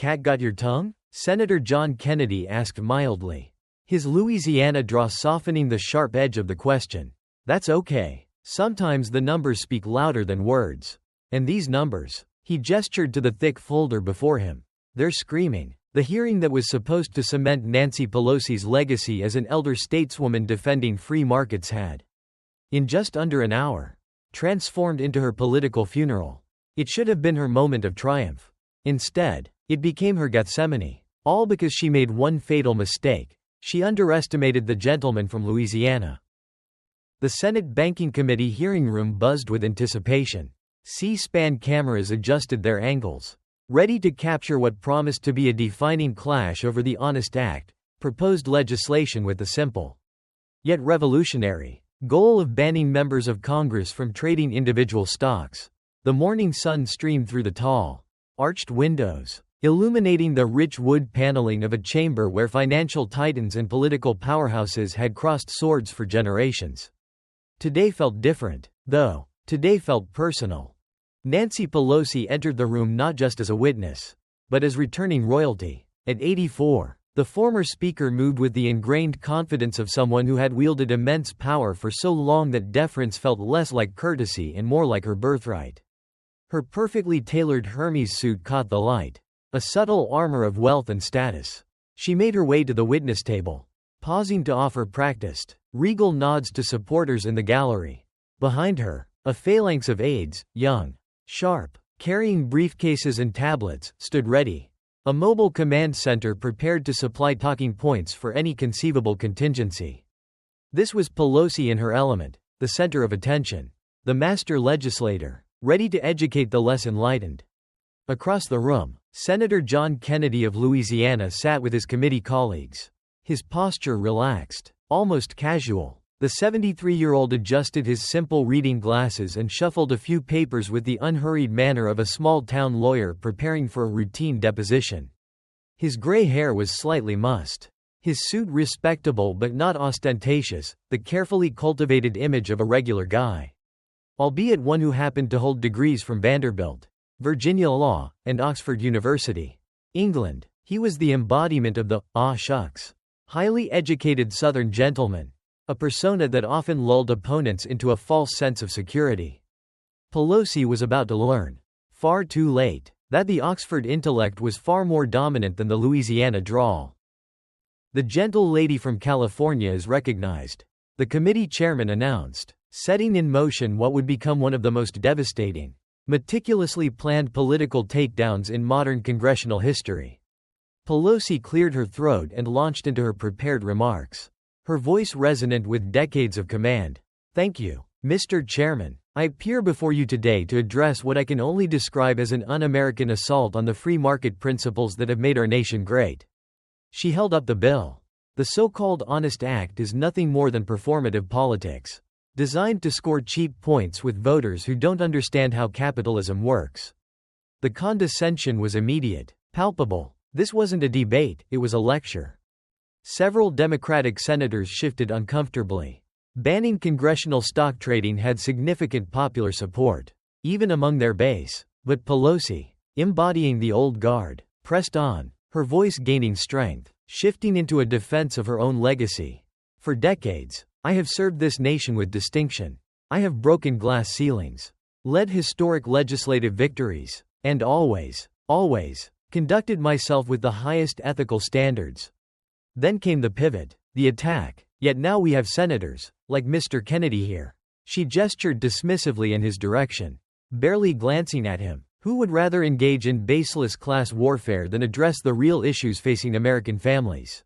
cat got your tongue?" Senator John Kennedy asked mildly, his Louisiana drawl softening the sharp edge of the question. "That's okay. Sometimes the numbers speak louder than words. And these numbers," he gestured to the thick folder before him, "they're screaming." The hearing that was supposed to cement Nancy Pelosi's legacy as an elder stateswoman defending free markets had, in just under an hour, transformed into her political funeral. It should have been her moment of triumph. Instead, it became her Gethsemane. All because she made one fatal mistake. She underestimated the gentleman from Louisiana. The Senate Banking Committee hearing room buzzed with anticipation. C-SPAN cameras adjusted their angles, ready to capture what promised to be a defining clash over the Honest Act, proposed legislation with the simple, yet revolutionary, goal of banning members of Congress from trading individual stocks. The morning sun streamed through the tall, arched windows, illuminating the rich wood paneling of a chamber where financial titans and political powerhouses had crossed swords for generations. Today felt different, though. Today felt personal. Nancy Pelosi entered the room not just as a witness, but as returning royalty. At 84, the former speaker moved with the ingrained confidence of someone who had wielded immense power for so long that deference felt less like courtesy and more like her birthright. Her perfectly tailored Hermes suit caught the light, a subtle armor of wealth and status. She made her way to the witness table, pausing to offer practiced, regal nods to supporters in the gallery. Behind her, a phalanx of aides, young, sharp, carrying briefcases and tablets, stood ready. A mobile command center prepared to supply talking points for any conceivable contingency. This was Pelosi in her element, the center of attention, the master legislator, ready to educate the less enlightened. Across the room, Senator John Kennedy of Louisiana sat with his committee colleagues. His posture relaxed, almost casual. The 73-year-old adjusted his simple reading glasses and shuffled a few papers with the unhurried manner of a small-town lawyer preparing for a routine deposition. His gray hair was slightly mussed. His suit respectable but not ostentatious, the carefully cultivated image of a regular guy. Albeit one who happened to hold degrees from Vanderbilt, Virginia Law, and Oxford University, England. He was the embodiment of the "ah shucks" highly educated Southern gentleman, a persona that often lulled opponents into a false sense of security. Pelosi was about to learn, far too late, that the Oxford intellect was far more dominant than the Louisiana drawl. "The gentle lady from California is recognized," the committee chairman announced, setting in motion what would become one of the most devastating, meticulously planned political takedowns in modern congressional history. Pelosi cleared her throat and launched into her prepared remarks, her voice resonant with decades of command. "Thank you, Mr. Chairman. I appear before you today to address what I can only describe as an un-American assault on the free market principles that have made our nation great." She held up the bill. The so-called Honest Act is nothing more than performative politics, designed to score cheap points with voters who don't understand how capitalism works. The condescension was immediate, palpable. This wasn't a debate, it was a lecture. Several Democratic senators shifted uncomfortably. Banning congressional stock trading had significant popular support, even among their base. But Pelosi, embodying the old guard, pressed on, her voice gaining strength, shifting into a defense of her own legacy. "For decades, I have served this nation with distinction. I have broken glass ceilings, led historic legislative victories, and always, conducted myself with the highest ethical standards." Then came the pivot, the attack. "Yet now we have senators, like Mr. Kennedy here." She gestured dismissively in his direction, barely glancing at him, who would rather engage in baseless class warfare than address the real issues facing American families.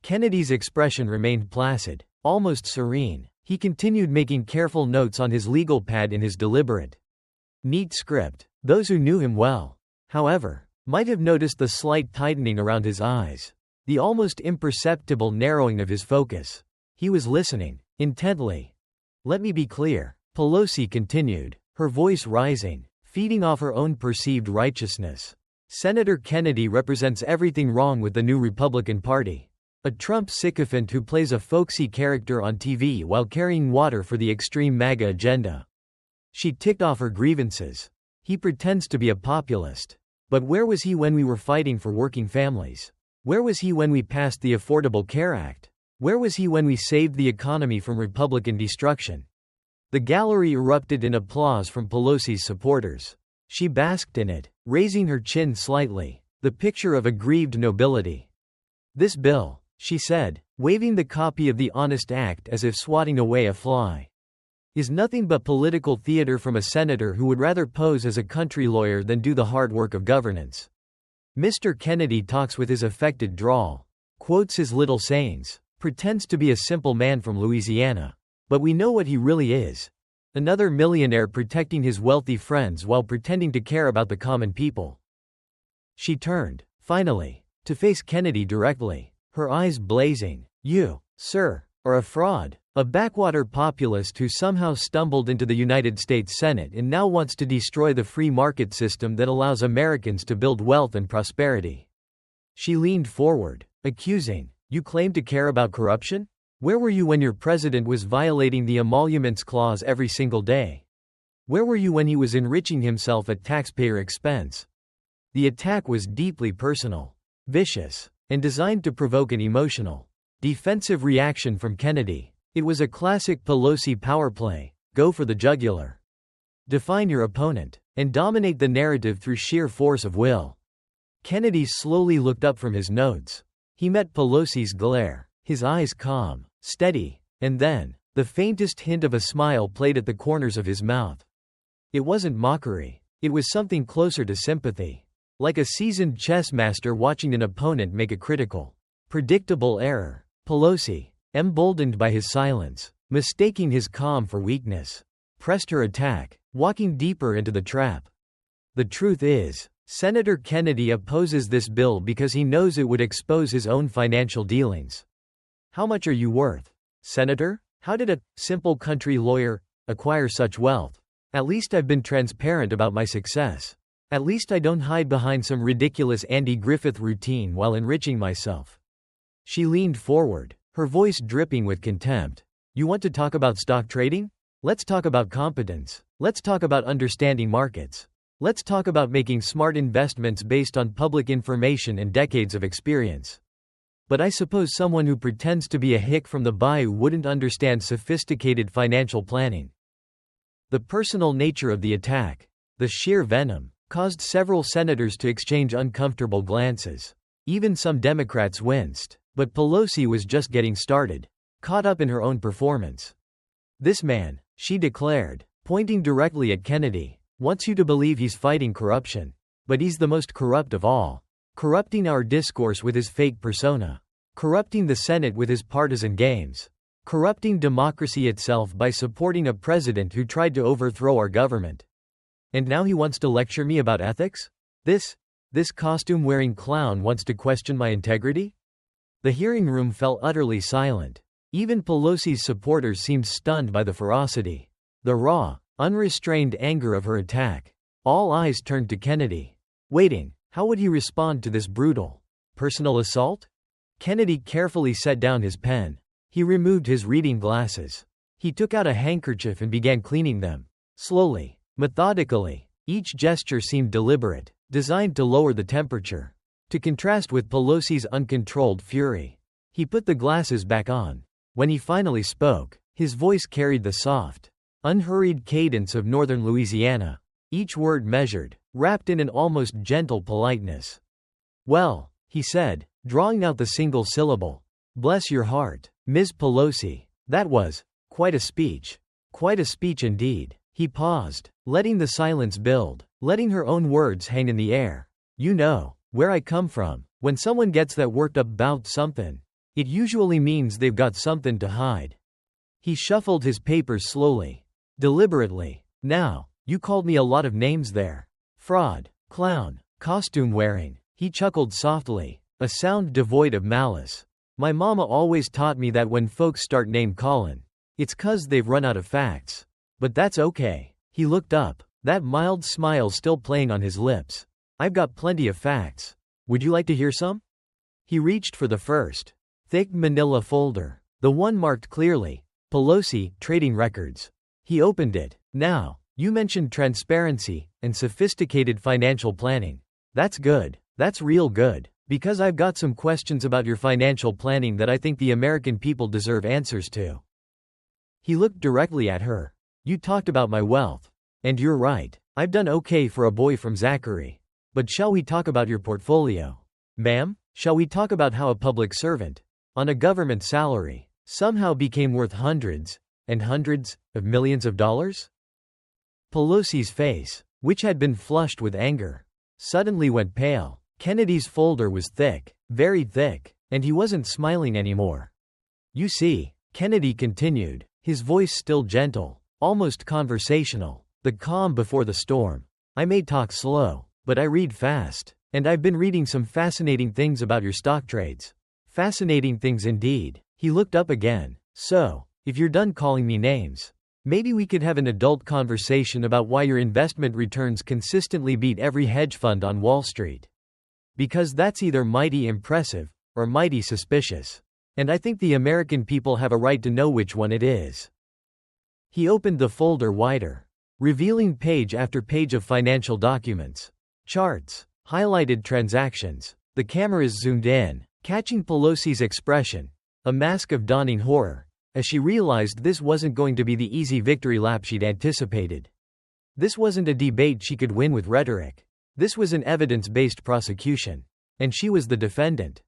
Kennedy's expression remained placid, almost serene. He continued making careful notes on his legal pad in his deliberate, neat script. Those who knew him well, however, might have noticed the slight tightening around his eyes, the almost imperceptible narrowing of his focus. He was listening, intently. "Let me be clear," Pelosi continued, her voice rising, feeding off her own perceived righteousness. "Senator Kennedy represents everything wrong with the new Republican Party. A Trump sycophant who plays a folksy character on TV while carrying water for the extreme MAGA agenda." She ticked off her grievances. "He pretends to be a populist. But where was he when we were fighting for working families? Where was he when we passed the Affordable Care Act? Where was he when we saved the economy from Republican destruction? The gallery erupted in applause from Pelosi's supporters. She basked in it, raising her chin slightly, the picture of aggrieved nobility. This bill, she said, waving the copy of the Honest Act as if swatting away a fly, is nothing but political theater from a senator who would rather pose as a country lawyer than do the hard work of governance. Mr. Kennedy talks with his affected drawl, quotes his little sayings, pretends to be a simple man from Louisiana. But we know what he really is. Another millionaire protecting his wealthy friends while pretending to care about the common people. She turned, finally, to face Kennedy directly, her eyes blazing. You, sir, are a fraud, a backwater populist who somehow stumbled into the United States Senate and now wants to destroy the free market system that allows Americans to build wealth and prosperity. She leaned forward, accusing. You claim to care about corruption? Where were you when your president was violating the emoluments clause every single day? Where were you when he was enriching himself at taxpayer expense? The attack was deeply personal, vicious, and designed to provoke an emotional, defensive reaction from Kennedy. It was a classic Pelosi power play: go for the jugular. Define your opponent, and dominate the narrative through sheer force of will. Kennedy slowly looked up from his notes. He met Pelosi's glare, his eyes calm, steady, and then, the faintest hint of a smile played at the corners of his mouth. It wasn't mockery. It was something closer to sympathy. Like a seasoned chess master watching an opponent make a critical, predictable error. Pelosi, emboldened by his silence, mistaking his calm for weakness, pressed her attack, walking deeper into the trap. The truth is, Senator Kennedy opposes this bill because he knows it would expose his own financial dealings. How much are you worth, Senator? How did a simple country lawyer acquire such wealth? At least I've been transparent about my success. At least I don't hide behind some ridiculous Andy Griffith routine while enriching myself. She leaned forward, her voice dripping with contempt. You want to talk about stock trading? Let's talk about competence. Let's talk about understanding markets. Let's talk about making smart investments based on public information and decades of experience. But I suppose someone who pretends to be a hick from the bayou wouldn't understand sophisticated financial planning. The personal nature of the attack, the sheer venom, caused several senators to exchange uncomfortable glances. Even some Democrats winced, but Pelosi was just getting started, caught up in her own performance. This man, she declared, pointing directly at Kennedy, wants you to believe he's fighting corruption. But he's the most corrupt of all. Corrupting our discourse with his fake persona. Corrupting the Senate with his partisan games. Corrupting democracy itself by supporting a president who tried to overthrow our government. And now he wants to lecture me about ethics? This costume-wearing clown wants to question my integrity? The hearing room fell utterly silent. Even Pelosi's supporters seemed stunned by the ferocity, the raw, unrestrained anger of her attack. All eyes turned to Kennedy, waiting. How would he respond to this brutal, personal assault? Kennedy carefully set down his pen. He removed his reading glasses. He took out a handkerchief and began cleaning them. Slowly, methodically. Each gesture seemed deliberate, designed to lower the temperature. To contrast with Pelosi's uncontrolled fury. He put the glasses back on. When he finally spoke, his voice carried the soft, unhurried cadence of northern Louisiana. Each word measured, wrapped in an almost gentle politeness. Well, he said, drawing out the single syllable. Bless your heart, Ms. Pelosi. That was quite a speech. Quite a speech indeed. He paused, letting the silence build, letting her own words hang in the air. You know, where I come from, when someone gets that worked up about something, it usually means they've got something to hide. He shuffled his papers slowly, deliberately. Now, you called me a lot of names there. Fraud, clown, costume wearing. He chuckled softly, a sound devoid of malice. My mama always taught me that when folks start name callin', it's 'cause they've run out of facts. But that's okay. He looked up, that mild smile still playing on his lips. I've got plenty of facts. Would you like to hear some? He reached for the first, thick manila folder, the one marked clearly, Pelosi, Trading Records. He opened it. Now, you mentioned transparency and sophisticated financial planning. That's good. That's real good. Because I've got some questions about your financial planning that I think the American people deserve answers to. He looked directly at her. You talked about my wealth. And you're right. I've done okay for a boy from Zachary. But shall we talk about your portfolio? Ma'am, shall we talk about how a public servant, on a government salary, somehow became worth hundreds and hundreds of millions of dollars? Pelosi's face, which had been flushed with anger, suddenly went pale. Kennedy's folder was thick, very thick, and he wasn't smiling anymore. You see, Kennedy continued, his voice still gentle, almost conversational, the calm before the storm. I may talk slow, but I read fast, and I've been reading some fascinating things about your stock trades. Fascinating things indeed. He looked up again. So, if you're done calling me names, maybe we could have an adult conversation about why your investment returns consistently beat every hedge fund on Wall Street. Because that's either mighty impressive, or mighty suspicious. And I think the American people have a right to know which one it is. He opened the folder wider, revealing page after page of financial documents, charts, highlighted transactions. The cameras zoomed in, catching Pelosi's expression, a mask of dawning horror, as she realized this wasn't going to be the easy victory lap she'd anticipated. This wasn't a debate she could win with rhetoric. This was an evidence-based prosecution. And she was the defendant.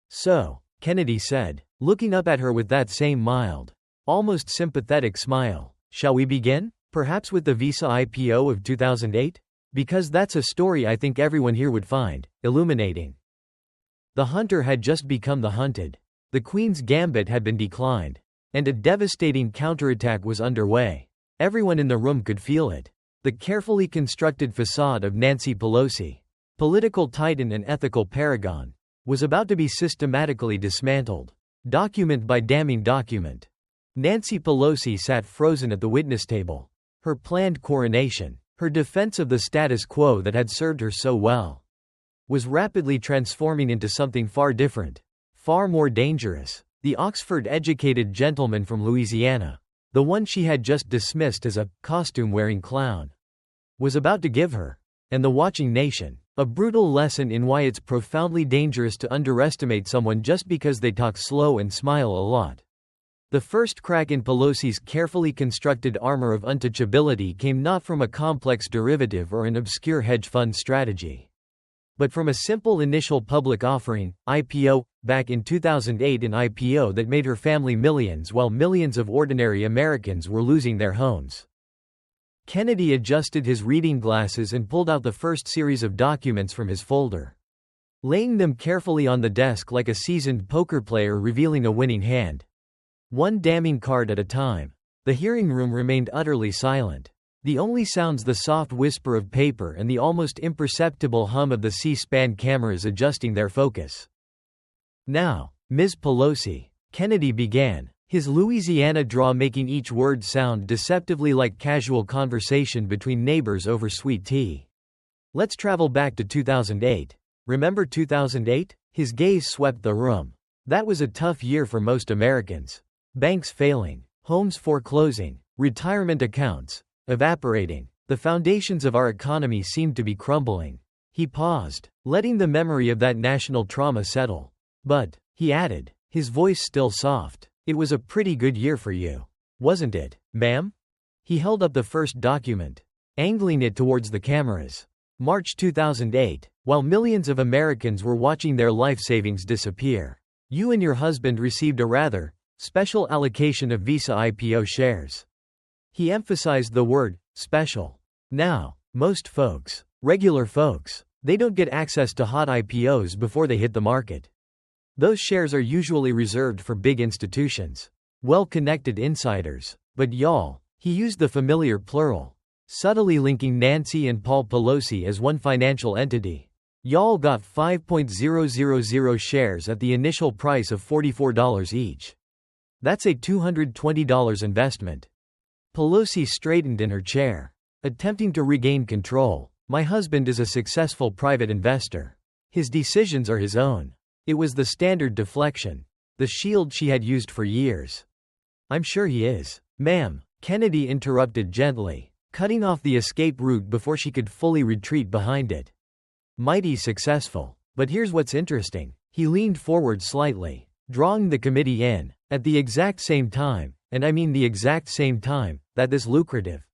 So, Kennedy said, looking up at her with that same mild, almost sympathetic smile, shall we begin? Perhaps with the Visa IPO of 2008? Because that's a story I think everyone here would find illuminating. The hunter had just become the hunted. The Queen's gambit had been declined. And a devastating counterattack was underway. Everyone in the room could feel it. The carefully constructed facade of Nancy Pelosi, political titan and ethical paragon, was about to be systematically dismantled. Document by damning document. Nancy Pelosi sat frozen at the witness table. Her planned coronation, her defense of the status quo that had served her so well, was rapidly transforming into something far different, far more dangerous. The Oxford-educated gentleman from Louisiana, the one she had just dismissed as a costume-wearing clown, was about to give her, and the watching nation, a brutal lesson in why it's profoundly dangerous to underestimate someone just because they talk slow and smile a lot. The first crack in Pelosi's carefully constructed armor of untouchability came not from a complex derivative or an obscure hedge fund strategy, but from a simple initial public offering, IPO, back in 2008, an IPO that made her family millions while millions of ordinary Americans were losing their homes. Kennedy adjusted his reading glasses and pulled out the first series of documents from his folder, laying them carefully on the desk like a seasoned poker player revealing a winning hand. One damning card at a time. The hearing room remained utterly silent. The only sounds the soft whisper of paper and the almost imperceptible hum of the C-SPAN cameras adjusting their focus. Now, Ms. Pelosi, Kennedy began, his Louisiana drawl making each word sound deceptively like casual conversation between neighbors over sweet tea. Let's travel back to 2008. Remember 2008? His gaze swept the room. That was a tough year for most Americans. Banks failing, homes foreclosing, retirement accounts evaporating. The foundations of our economy seemed to be crumbling. He paused, letting the memory of that national trauma settle. But, he added, his voice still soft, it was a pretty good year for you. Wasn't it, ma'am? He held up the first document, angling it towards the cameras. March 2008, while millions of Americans were watching their life savings disappear, you and your husband received a rather special allocation of Visa IPO shares. He emphasized the word special. Now, most folks, regular folks, they don't get access to hot IPOs before they hit the market. Those shares are usually reserved for big institutions, well-connected insiders. But y'all, he used the familiar plural, subtly linking Nancy and Paul Pelosi as one financial entity. Y'all got 5.000 shares at the initial price of $44 each. That's a $220 investment. Pelosi straightened in her chair, attempting to regain control. My husband is a successful private investor. His decisions are his own. It was the standard deflection, the shield she had used for years. I'm sure he is. Ma'am, Kennedy interrupted gently, cutting off the escape route before she could fully retreat behind it. Mighty successful. But here's what's interesting. He leaned forward slightly, drawing the committee in, at the exact same time, and I mean the exact same time, that this lucrative,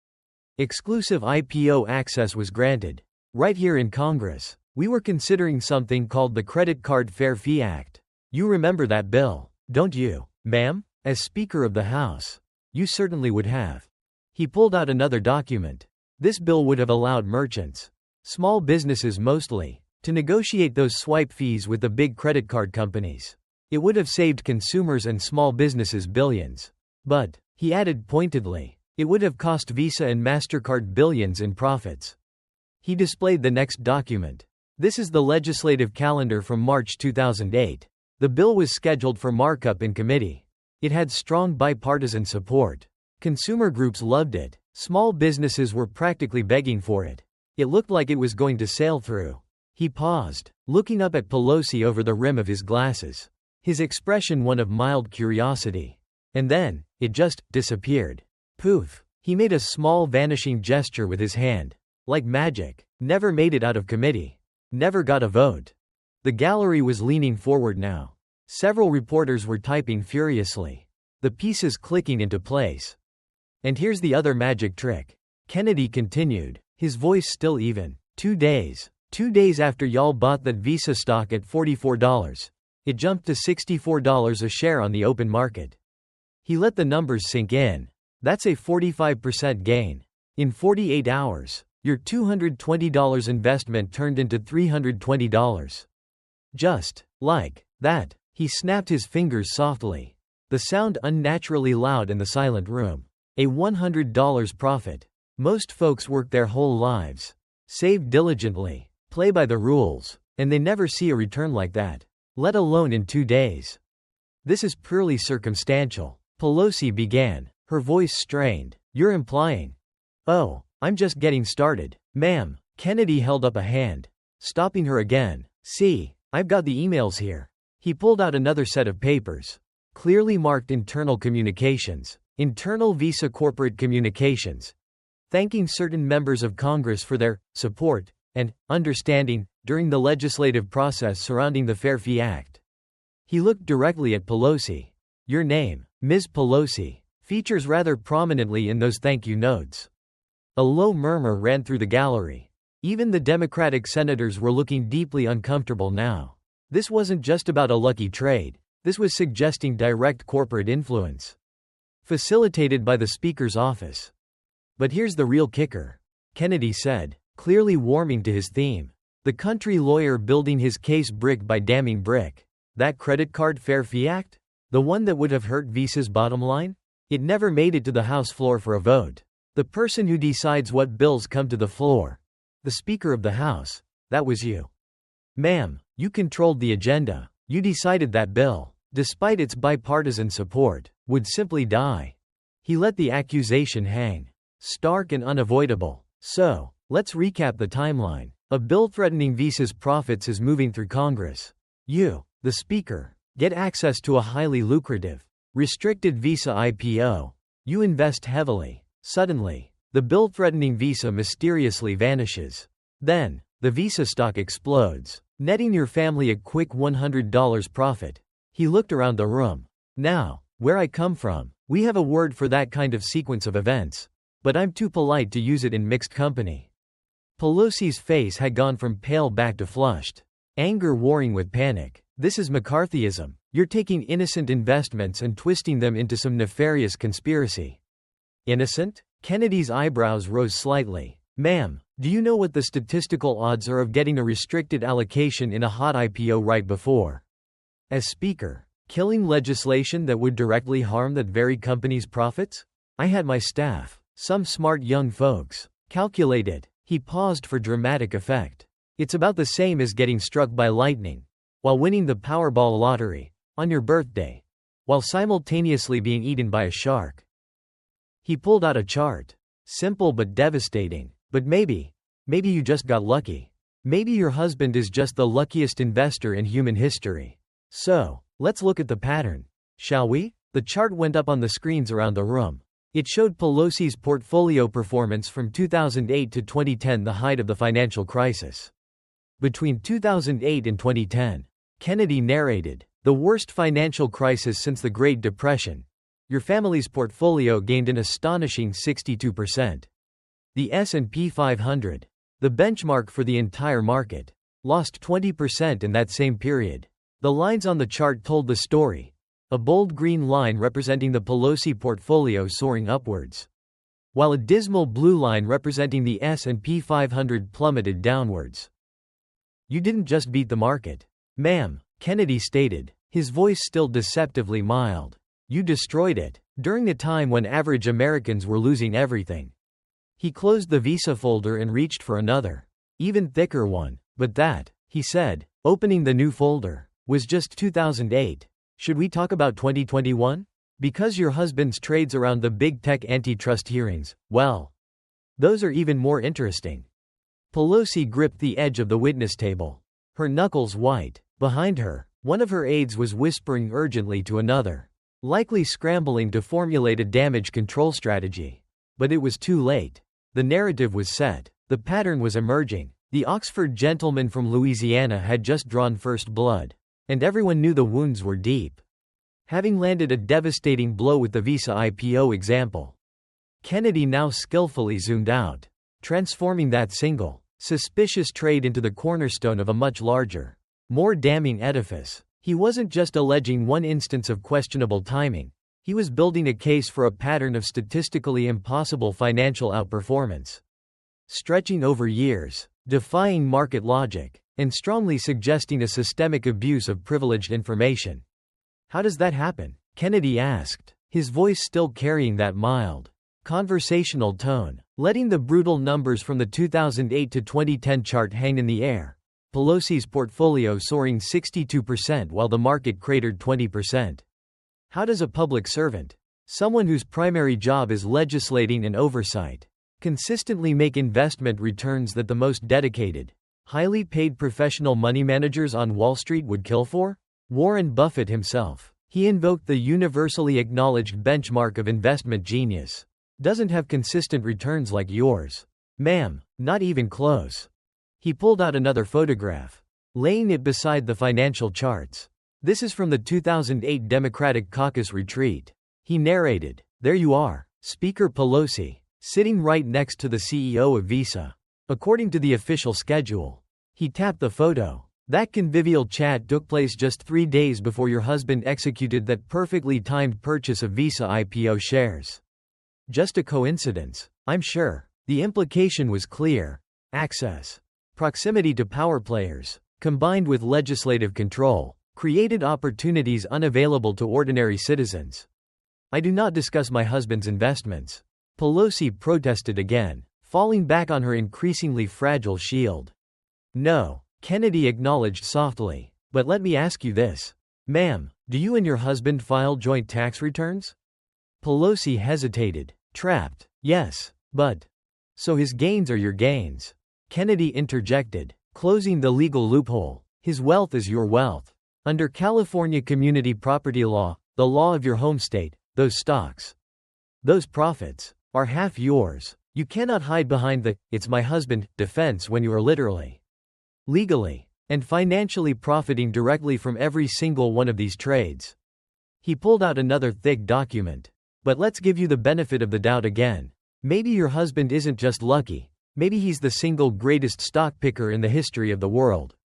exclusive IPO access was granted. Right here in Congress, we were considering something called the Credit Card Fair Fee Act. You remember that bill, don't you, ma'am? As Speaker of the House, you certainly would have. He pulled out another document. This bill would have allowed merchants, small businesses mostly, to negotiate those swipe fees with the big credit card companies. It would have saved consumers and small businesses billions. But, he added pointedly, it would have cost Visa and MasterCard billions in profits. He displayed the next document. This is the legislative calendar from March 2008. The bill was scheduled for markup in committee. It had strong bipartisan support. Consumer groups loved it. Small businesses were practically begging for it. It looked like it was going to sail through. He paused, looking up at Pelosi over the rim of his glasses. His expression one of mild curiosity. And then, it just disappeared. Poof. He made a small vanishing gesture with his hand. Like magic. Never made it out of committee. Never got a vote. The gallery was leaning forward now. Several reporters were typing furiously. The pieces clicking into place. And here's the other magic trick. Kennedy continued, his voice still even. 2 days. 2 days after y'all bought that Visa stock at $44. It jumped to $64 a share on the open market. He let the numbers sink in. That's a 45% gain. In 48 hours, your $220 investment turned into $320. Just like that. He snapped his fingers softly. The sound unnaturally loud in the silent room. A $100 profit. Most folks work their whole lives, save diligently, play by the rules, and they never see a return like that, let alone in 2 days. This is purely circumstantial. Pelosi began, her voice strained. You're implying. Oh, I'm just getting started, ma'am. Kennedy held up a hand, stopping her again. See, I've got the emails here. He pulled out another set of papers. Clearly marked internal communications, internal Visa corporate communications, thanking certain members of Congress for their support and understanding during the legislative process surrounding the Fair Fee Act. He looked directly at Pelosi. Your name, Ms. Pelosi, features rather prominently in those thank you notes. A low murmur ran through the gallery. Even the Democratic senators were looking deeply uncomfortable now. This wasn't just about a lucky trade. This was suggesting direct corporate influence, facilitated by the Speaker's office. But here's the real kicker, Kennedy said, clearly warming to his theme. The country lawyer building his case brick by damning brick. That Credit Card Fair Fee Act? The one that would have hurt Visa's bottom line? It never made it to the House floor for a vote. The person who decides what bills come to the floor, the Speaker of the House, that was you. Ma'am, you controlled the agenda. You decided that bill, despite its bipartisan support, would simply die. He let the accusation hang. Stark and unavoidable. So, let's recap the timeline. A bill threatening Visa's profits is moving through Congress. You, the Speaker, get access to a highly lucrative, restricted Visa IPO. You invest heavily. Suddenly, the bill threatening Visa mysteriously vanishes. Then, the Visa stock explodes, netting your family a quick $100 profit. He looked around the room. Now, where I come from, we have a word for that kind of sequence of events. But I'm too polite to use it in mixed company. Pelosi's face had gone from pale back to flushed. Anger warring with panic. This is McCarthyism. You're taking innocent investments and twisting them into some nefarious conspiracy. Innocent? Kennedy's eyebrows rose slightly. Ma'am, do you know what the statistical odds are of getting a restricted allocation in a hot IPO right before? As Speaker, killing legislation that would directly harm that very company's profits? I had my staff, some smart young folks, calculate it. He paused for dramatic effect. It's about the same as getting struck by lightning, while winning the Powerball lottery, on your birthday, while simultaneously being eaten by a shark. He pulled out a chart. Simple but devastating. But maybe you just got lucky. Maybe your husband is just the luckiest investor in human history. So, let's look at the pattern, shall we? The chart went up on the screens around the room. It showed Pelosi's portfolio performance from 2008 to 2010, the height of the financial crisis. Between 2008 and 2010, Kennedy narrated, the worst financial crisis since the Great Depression. Your family's portfolio gained an astonishing 62%. The S&P 500, the benchmark for the entire market, lost 20% in that same period. The lines on the chart told the story. A bold green line representing the Pelosi portfolio soaring upwards, while a dismal blue line representing the S&P 500 plummeted downwards. You didn't just beat the market, ma'am, Kennedy stated, his voice still deceptively mild. You destroyed it, during a time when average Americans were losing everything. He closed the Visa folder and reached for another, even thicker one, but that, he said, opening the new folder, was just 2008. Should we talk about 2021? Because your husband's trades around the big tech antitrust hearings, well, those are even more interesting. Pelosi gripped the edge of the witness table, her knuckles white. Behind her, one of her aides was whispering urgently to another, likely scrambling to formulate a damage control strategy. But it was too late. The narrative was set. The pattern was emerging. The Oxford gentleman from Louisiana had just drawn first blood, and everyone knew the wounds were deep, having landed a devastating blow with the Visa IPO example. Kennedy now skillfully zoomed out, transforming that single, suspicious trade into the cornerstone of a much larger, more damning edifice. He wasn't just alleging one instance of questionable timing, he was building a case for a pattern of statistically impossible financial outperformance, stretching over years, defying market logic, and strongly suggesting a systemic abuse of privileged information. How does that happen? Kennedy asked, his voice still carrying that mild, conversational tone, letting the brutal numbers from the 2008 to 2010 chart hang in the air. Pelosi's portfolio soaring 62% while the market cratered 20%. How does a public servant, someone whose primary job is legislating and oversight, consistently make investment returns that the most dedicated, highly paid professional money managers on Wall Street would kill for? Warren Buffett himself, he invoked the universally acknowledged benchmark of investment genius, doesn't have consistent returns like yours. Ma'am, not even close. He pulled out another photograph, laying it beside the financial charts. This is from the 2008 Democratic Caucus retreat. He narrated, there you are, Speaker Pelosi, sitting right next to the CEO of Visa. According to the official schedule. He tapped the photo. That convivial chat took place just 3 days before your husband executed that perfectly timed purchase of Visa IPO shares. Just a coincidence, I'm sure. The implication was clear. Access, proximity to power players, combined with legislative control, created opportunities unavailable to ordinary citizens. I do not discuss my husband's investments. Pelosi protested again, falling back on her increasingly fragile shield. No, Kennedy acknowledged softly, but let me ask you this. Ma'am, do you and your husband file joint tax returns? Pelosi hesitated, trapped. Yes, but. So his gains are your gains. Kennedy interjected, closing the legal loophole. His wealth is your wealth. Under California community property law, the law of your home state, those stocks, those profits, are half yours. You cannot hide behind the, it's my husband, defense when you are literally, legally, and financially profiting directly from every single one of these trades. He pulled out another thick document. But let's give you the benefit of the doubt again. Maybe your husband isn't just lucky. Maybe he's the single greatest stock picker in the history of the world.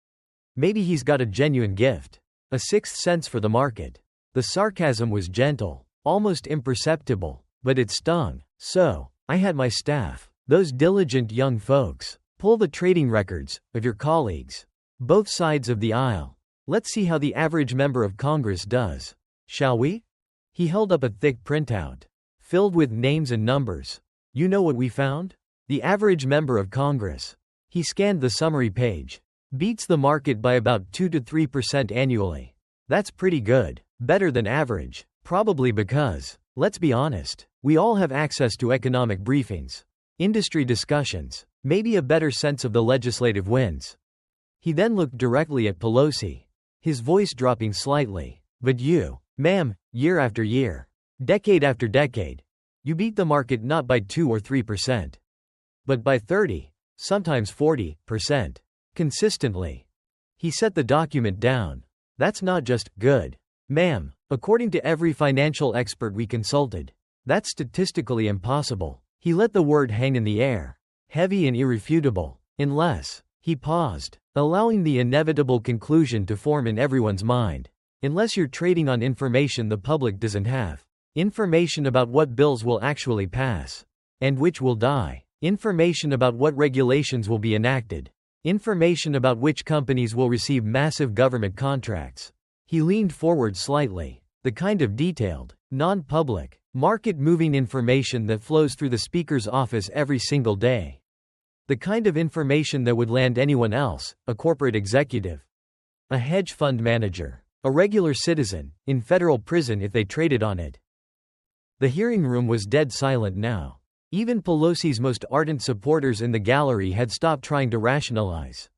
Maybe he's got a genuine gift. A sixth sense for the market. The sarcasm was gentle, almost imperceptible, but it stung. So, I had my staff, those diligent young folks, pull the trading records of your colleagues. Both sides of the aisle. Let's see how the average member of Congress does. Shall we? He held up a thick printout, filled with names and numbers. You know what we found? The average member of Congress. He scanned the summary page. Beats the market by about 2 to 3% annually. That's pretty good. Better than average. Probably because, let's be honest, we all have access to economic briefings, industry discussions, maybe a better sense of the legislative wins. He then looked directly at Pelosi, his voice dropping slightly. But you, ma'am, year after year, decade after decade, you beat the market not by 2 or 3%, but by 30, sometimes 40%. Consistently. He set the document down. That's not just good. Ma'am, according to every financial expert we consulted, that's statistically impossible. He let the word hang in the air, heavy and irrefutable, unless. He paused, allowing the inevitable conclusion to form in everyone's mind. Unless you're trading on information the public doesn't have. Information about what bills will actually pass. And which will die. Information about what regulations will be enacted. Information about which companies will receive massive government contracts. He leaned forward slightly. The kind of detailed, non-public, market-moving information that flows through the speaker's office every single day. The kind of information that would land anyone else, a corporate executive, a hedge fund manager, a regular citizen, in federal prison if they traded on it. The hearing room was dead silent now. Even Pelosi's most ardent supporters in the gallery had stopped trying to rationalize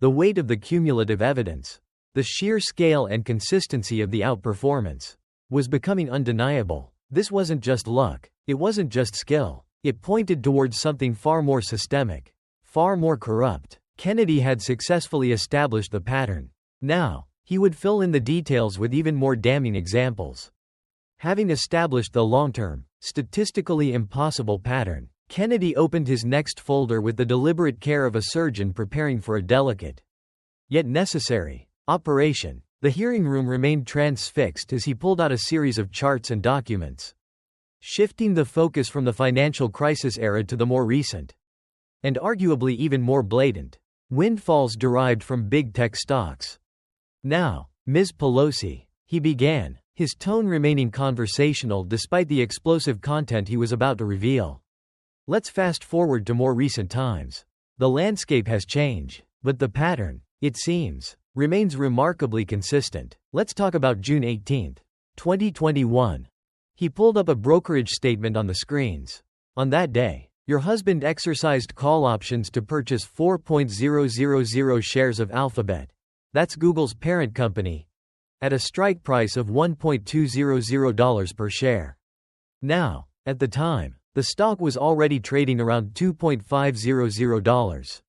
the weight of the cumulative evidence. The sheer scale and consistency of the outperformance was becoming undeniable. This wasn't just luck. It wasn't just skill. It pointed towards something far more systemic, far more corrupt. Kennedy had successfully established the pattern. Now, he would fill in the details with even more damning examples. Having established the long-term, statistically impossible pattern, Kennedy opened his next folder with the deliberate care of a surgeon preparing for a delicate, yet necessary, operation. The hearing room remained transfixed as he pulled out a series of charts and documents, shifting the focus from the financial crisis era to the more recent, and arguably even more blatant, windfalls derived from big tech stocks. Now, Ms. Pelosi, he began, his tone remaining conversational despite the explosive content he was about to reveal. Let's fast forward to more recent times. The landscape has changed, but the pattern, it seems, remains remarkably consistent. Let's talk about June 18, 2021. He pulled up a brokerage statement on the screens. On that day, your husband exercised call options to purchase 4.000 shares of Alphabet. That's Google's parent company, at a strike price of $1.200 per share. Now, at the time, the stock was already trading around $2.500.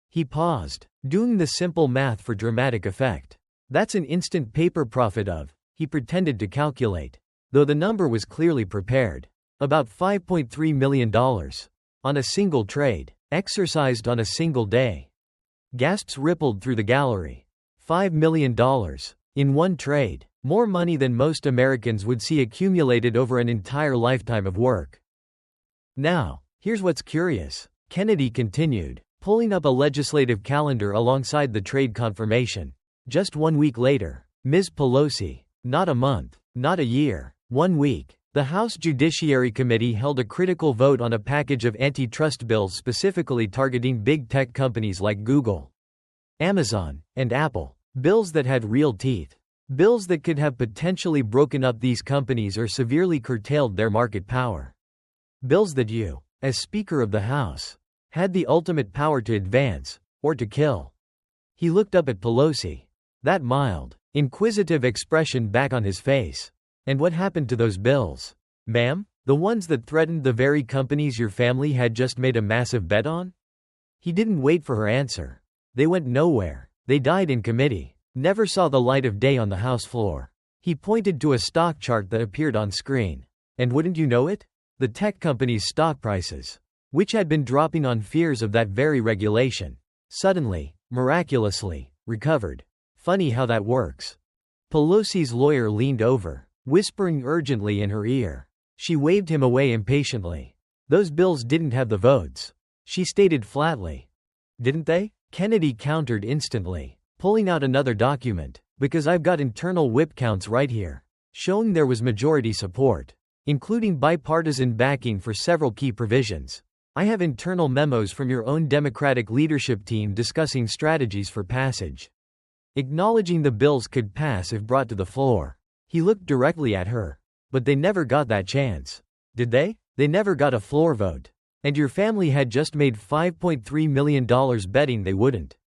He paused, doing the simple math for dramatic effect. That's an instant paper profit of, he pretended to calculate, though the number was clearly prepared, about $5.3 million. On a single trade, exercised on a single day. Gasps rippled through the gallery. $5 million. In one trade, more money than most Americans would see accumulated over an entire lifetime of work. Now, here's what's curious. Kennedy continued, pulling up a legislative calendar alongside the trade confirmation. Just 1 week later, Ms. Pelosi, not a month, not a year, 1 week, the House Judiciary Committee held a critical vote on a package of antitrust bills specifically targeting big tech companies like Google, Amazon, and Apple. Bills that had real teeth. Bills that could have potentially broken up these companies or severely curtailed their market power. Bills that you, as Speaker of the House, had the ultimate power to advance, or to kill. He looked up at Pelosi. That mild, inquisitive expression back on his face. And what happened to those bills? Ma'am? The ones that threatened the very companies your family had just made a massive bet on? He didn't wait for her answer. They went nowhere. They died in committee, never saw the light of day on the House floor. He pointed to a stock chart that appeared on screen. And wouldn't you know it? The tech companies' stock prices, which had been dropping on fears of that very regulation, suddenly, miraculously, recovered. Funny how that works. Pelosi's lawyer leaned over, whispering urgently in her ear. She waved him away impatiently. Those bills didn't have the votes, she stated flatly. Didn't they? Kennedy countered instantly, pulling out another document, because I've got internal whip counts right here, showing there was majority support, including bipartisan backing for several key provisions. I have internal memos from your own Democratic leadership team discussing strategies for passage, acknowledging the bills could pass if brought to the floor. He looked directly at her. But they never got that chance. Did they? They never got a floor vote. And your family had just made $5.3 million betting they wouldn't.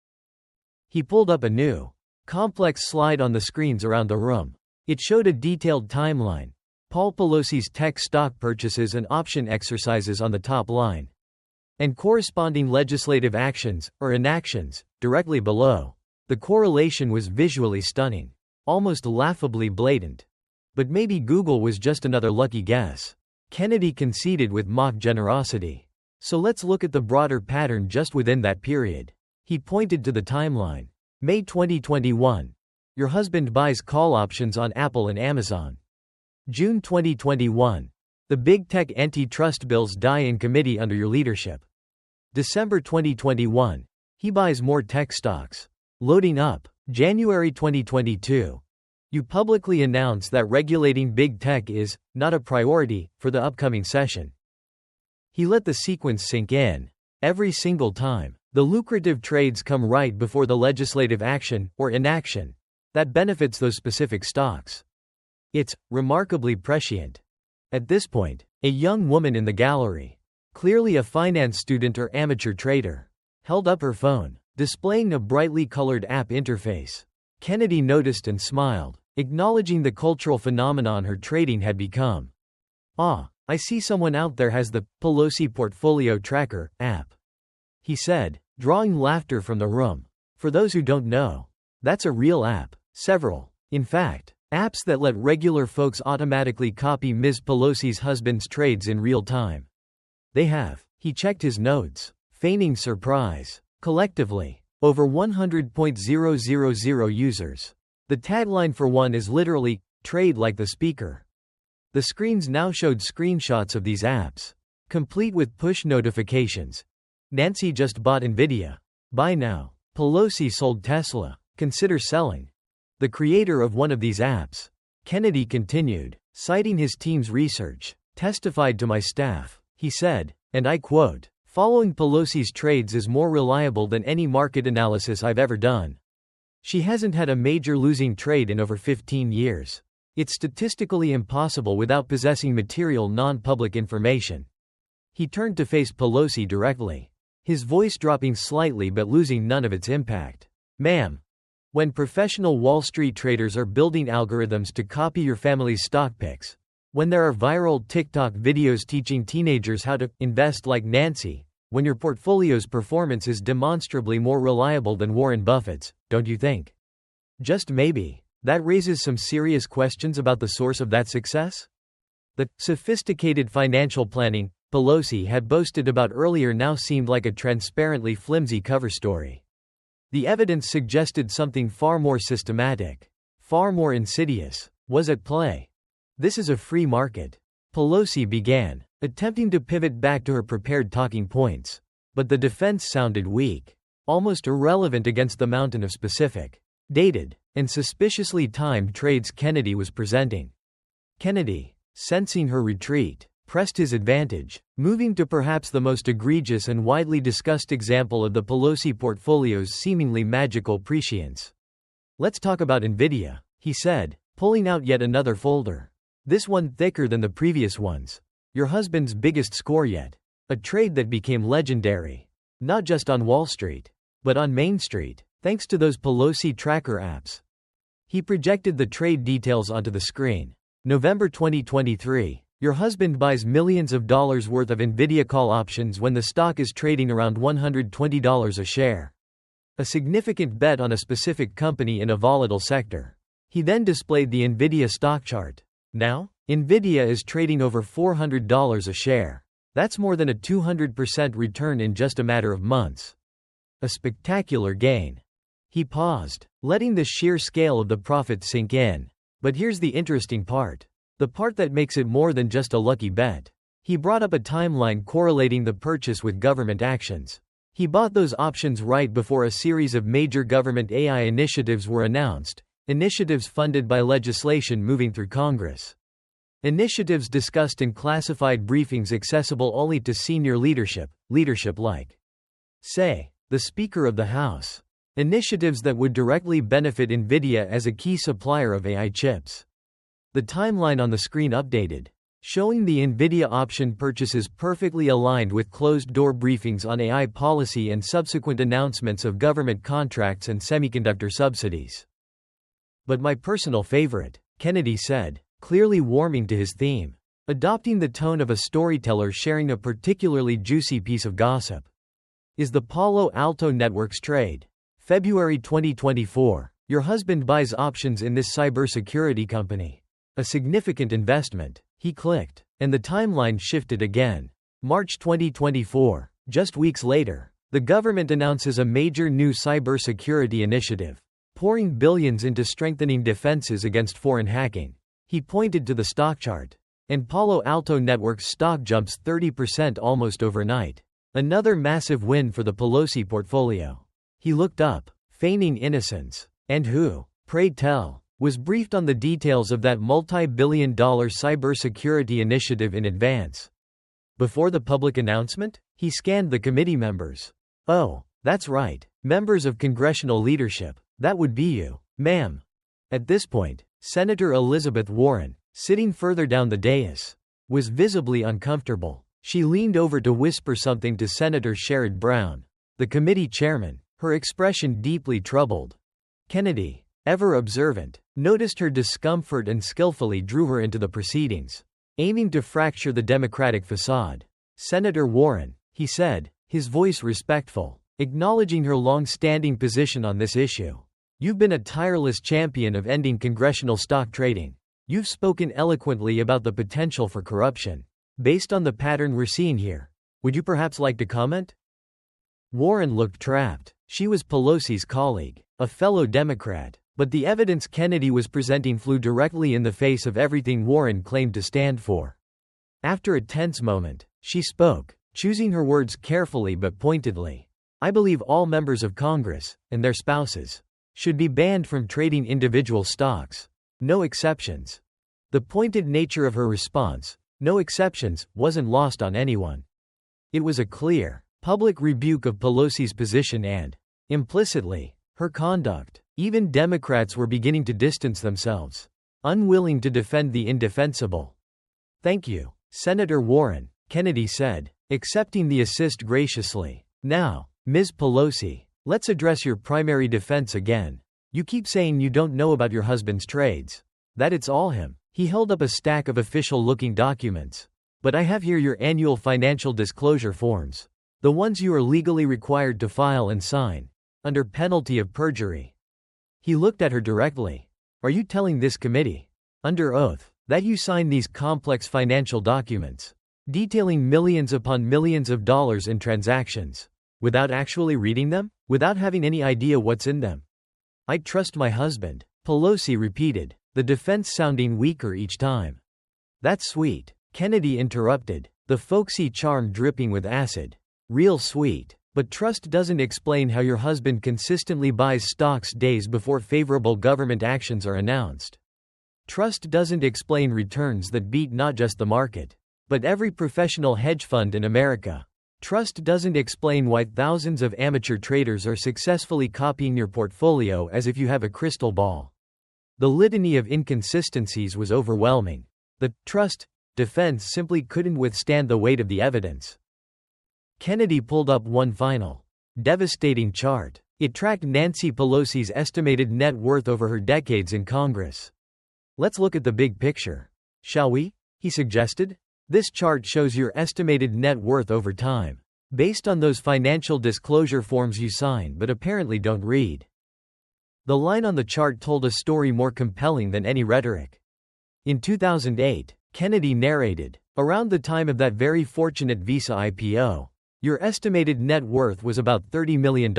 He pulled up a new, complex slide on the screens around the room. It showed a detailed timeline. Paul Pelosi's tech stock purchases and option exercises on the top line. and corresponding legislative actions, or inactions, directly below. The correlation was visually stunning. Almost laughably blatant. But maybe Google was just another lucky guess. Kennedy conceded with mock generosity. So let's look at the broader pattern just within that period. He pointed to the timeline. May 2021. Your husband buys call options on Apple and Amazon. June 2021. The big tech antitrust bills die in committee under your leadership. December 2021. He buys more tech stocks. Loading up. January 2022. You publicly announce that regulating big tech is not a priority for the upcoming session. He let the sequence sink in. Every single time, the lucrative trades come right before the legislative action, or inaction, that benefits those specific stocks. It's remarkably prescient. At this point, a young woman in the gallery, clearly a finance student or amateur trader, held up her phone, displaying a brightly colored app interface. Kennedy noticed and smiled, acknowledging the cultural phenomenon her trading had become. "Ah, I see someone out there has the Pelosi Portfolio Tracker app," he said, drawing laughter from the room. For those who don't know, that's a real app. Several, in fact, apps that let regular folks automatically copy Ms. Pelosi's husband's trades in real time. They have, he checked his notes, feigning surprise, collectively, over 100,000 users. The tagline for one is literally, "Trade like the speaker." The screens now showed screenshots of these apps, complete with push notifications. Nancy just bought Nvidia. Buy now. Pelosi sold Tesla. Consider selling. The creator of one of these apps, Kennedy continued, citing his team's research, testified to my staff. He said, and I quote, "Following Pelosi's trades is more reliable than any market analysis I've ever done. She hasn't had a major losing trade in over 15 years. It's statistically impossible without possessing material non-public information." He turned to face Pelosi directly, his voice dropping slightly but losing none of its impact. "Ma'am, when professional Wall Street traders are building algorithms to copy your family's stock picks, when there are viral TikTok videos teaching teenagers how to invest like Nancy, when your portfolio's performance is demonstrably more reliable than Warren Buffett's, don't you think? Just maybe, that raises some serious questions about the source of that success?" The sophisticated financial planning Pelosi had boasted about earlier now seemed like a transparently flimsy cover story. The evidence suggested something far more systematic, far more insidious, was at play. "This is a free market," Pelosi began, attempting to pivot back to her prepared talking points. But the defense sounded weak, almost irrelevant against the mountain of specific, dated, and suspiciously timed trades Kennedy was presenting. Kennedy, sensing her retreat, pressed his advantage, moving to perhaps the most egregious and widely discussed example of the Pelosi portfolio's seemingly magical prescience. "Let's talk about Nvidia," he said, pulling out yet another folder. "This one thicker than the previous ones. Your husband's biggest score yet. A trade that became legendary. Not just on Wall Street, but on Main Street, thanks to those Pelosi tracker apps." He projected the trade details onto the screen. November 2023. Your husband buys millions of dollars worth of Nvidia call options when the stock is trading around $120 a share. A significant bet on a specific company in a volatile sector. He then displayed the Nvidia stock chart. Now, Nvidia is trading over $400 a share. That's more than a 200% return in just a matter of months. A spectacular gain. He paused, letting the sheer scale of the profit sink in. But here's the interesting part. The part that makes it more than just a lucky bet. He brought up a timeline correlating the purchase with government actions. He bought those options right before a series of major government AI initiatives were announced, initiatives funded by legislation moving through Congress. Initiatives discussed in classified briefings accessible only to senior leadership like, say, the Speaker of the House. Initiatives that would directly benefit Nvidia as a key supplier of AI chips. The timeline on the screen updated, showing the Nvidia option purchases perfectly aligned with closed-door briefings on AI policy and subsequent announcements of government contracts and semiconductor subsidies. "But my personal favorite," Kennedy said, clearly warming to his theme. adopting the tone of a storyteller sharing a particularly juicy piece of gossip. Is the Palo Alto Networks trade? February 2024. Your husband buys options in this cybersecurity company. A significant investment. He clicked, and the timeline shifted again. March 2024. Just weeks later, the government announces a major new cybersecurity initiative, pouring billions into strengthening defenses against foreign hacking. He pointed to the stock chart, and Palo Alto Networks stock jumps 30% almost overnight. Another massive win for the Pelosi portfolio. He looked up, feigning innocence. And who, pray tell, was briefed on the details of that multi-billion-dollar cybersecurity initiative in advance? Before the public announcement, he scanned the committee members. Oh, that's right, members of congressional leadership. That would be you, ma'am. At this point, Senator Elizabeth Warren, sitting further down the dais, was visibly uncomfortable. She leaned over to whisper something to Senator Sherrod Brown, the committee chairman, her expression deeply troubled. Kennedy, ever observant, noticed her discomfort and skillfully drew her into the proceedings, aiming to fracture the Democratic facade. Senator Warren, he said, his voice respectful, acknowledging her long-standing position on this issue. You've been a tireless champion of ending congressional stock trading. You've spoken eloquently about the potential for corruption. Based on the pattern we're seeing here, would you perhaps like to comment? Warren looked trapped. She was Pelosi's colleague, a fellow Democrat, but the evidence Kennedy was presenting flew directly in the face of everything Warren claimed to stand for. After a tense moment, she spoke, choosing her words carefully but pointedly. I believe all members of Congress, and their spouses, should be banned from trading individual stocks. No exceptions. The pointed nature of her response, no exceptions, wasn't lost on anyone. It was a clear, public rebuke of Pelosi's position and, implicitly, her conduct. Even Democrats were beginning to distance themselves, unwilling to defend the indefensible. Thank you, Senator Warren, Kennedy said, accepting the assist graciously. Now, Ms. Pelosi, let's address your primary defense again. You keep saying you don't know about your husband's trades. That it's all him. He held up a stack of official-looking documents. But I have here your annual financial disclosure forms. The ones you are legally required to file and sign, under penalty of perjury. He looked at her directly. Are you telling this committee, under oath, that you signed these complex financial documents, detailing millions upon millions of dollars in transactions, without actually reading them? Without having any idea what's in them? I trust my husband, Pelosi repeated, the defense sounding weaker each time. That's sweet, Kennedy interrupted, the folksy charm dripping with acid. Real sweet. But trust doesn't explain how your husband consistently buys stocks days before favorable government actions are announced. Trust doesn't explain returns that beat not just the market, but every professional hedge fund in America. Trust doesn't explain why thousands of amateur traders are successfully copying your portfolio as if you have a crystal ball. The litany of inconsistencies was overwhelming. The trust defense simply couldn't withstand the weight of the evidence. Kennedy pulled up one final, devastating chart. It tracked Nancy Pelosi's estimated net worth over her decades in Congress. Let's look at the big picture, shall we? He suggested. This chart shows your estimated net worth over time, based on those financial disclosure forms you sign but apparently don't read. The line on the chart told a story more compelling than any rhetoric. In 2008, Kennedy narrated, around the time of that very fortunate Visa IPO, your estimated net worth was about $30 million.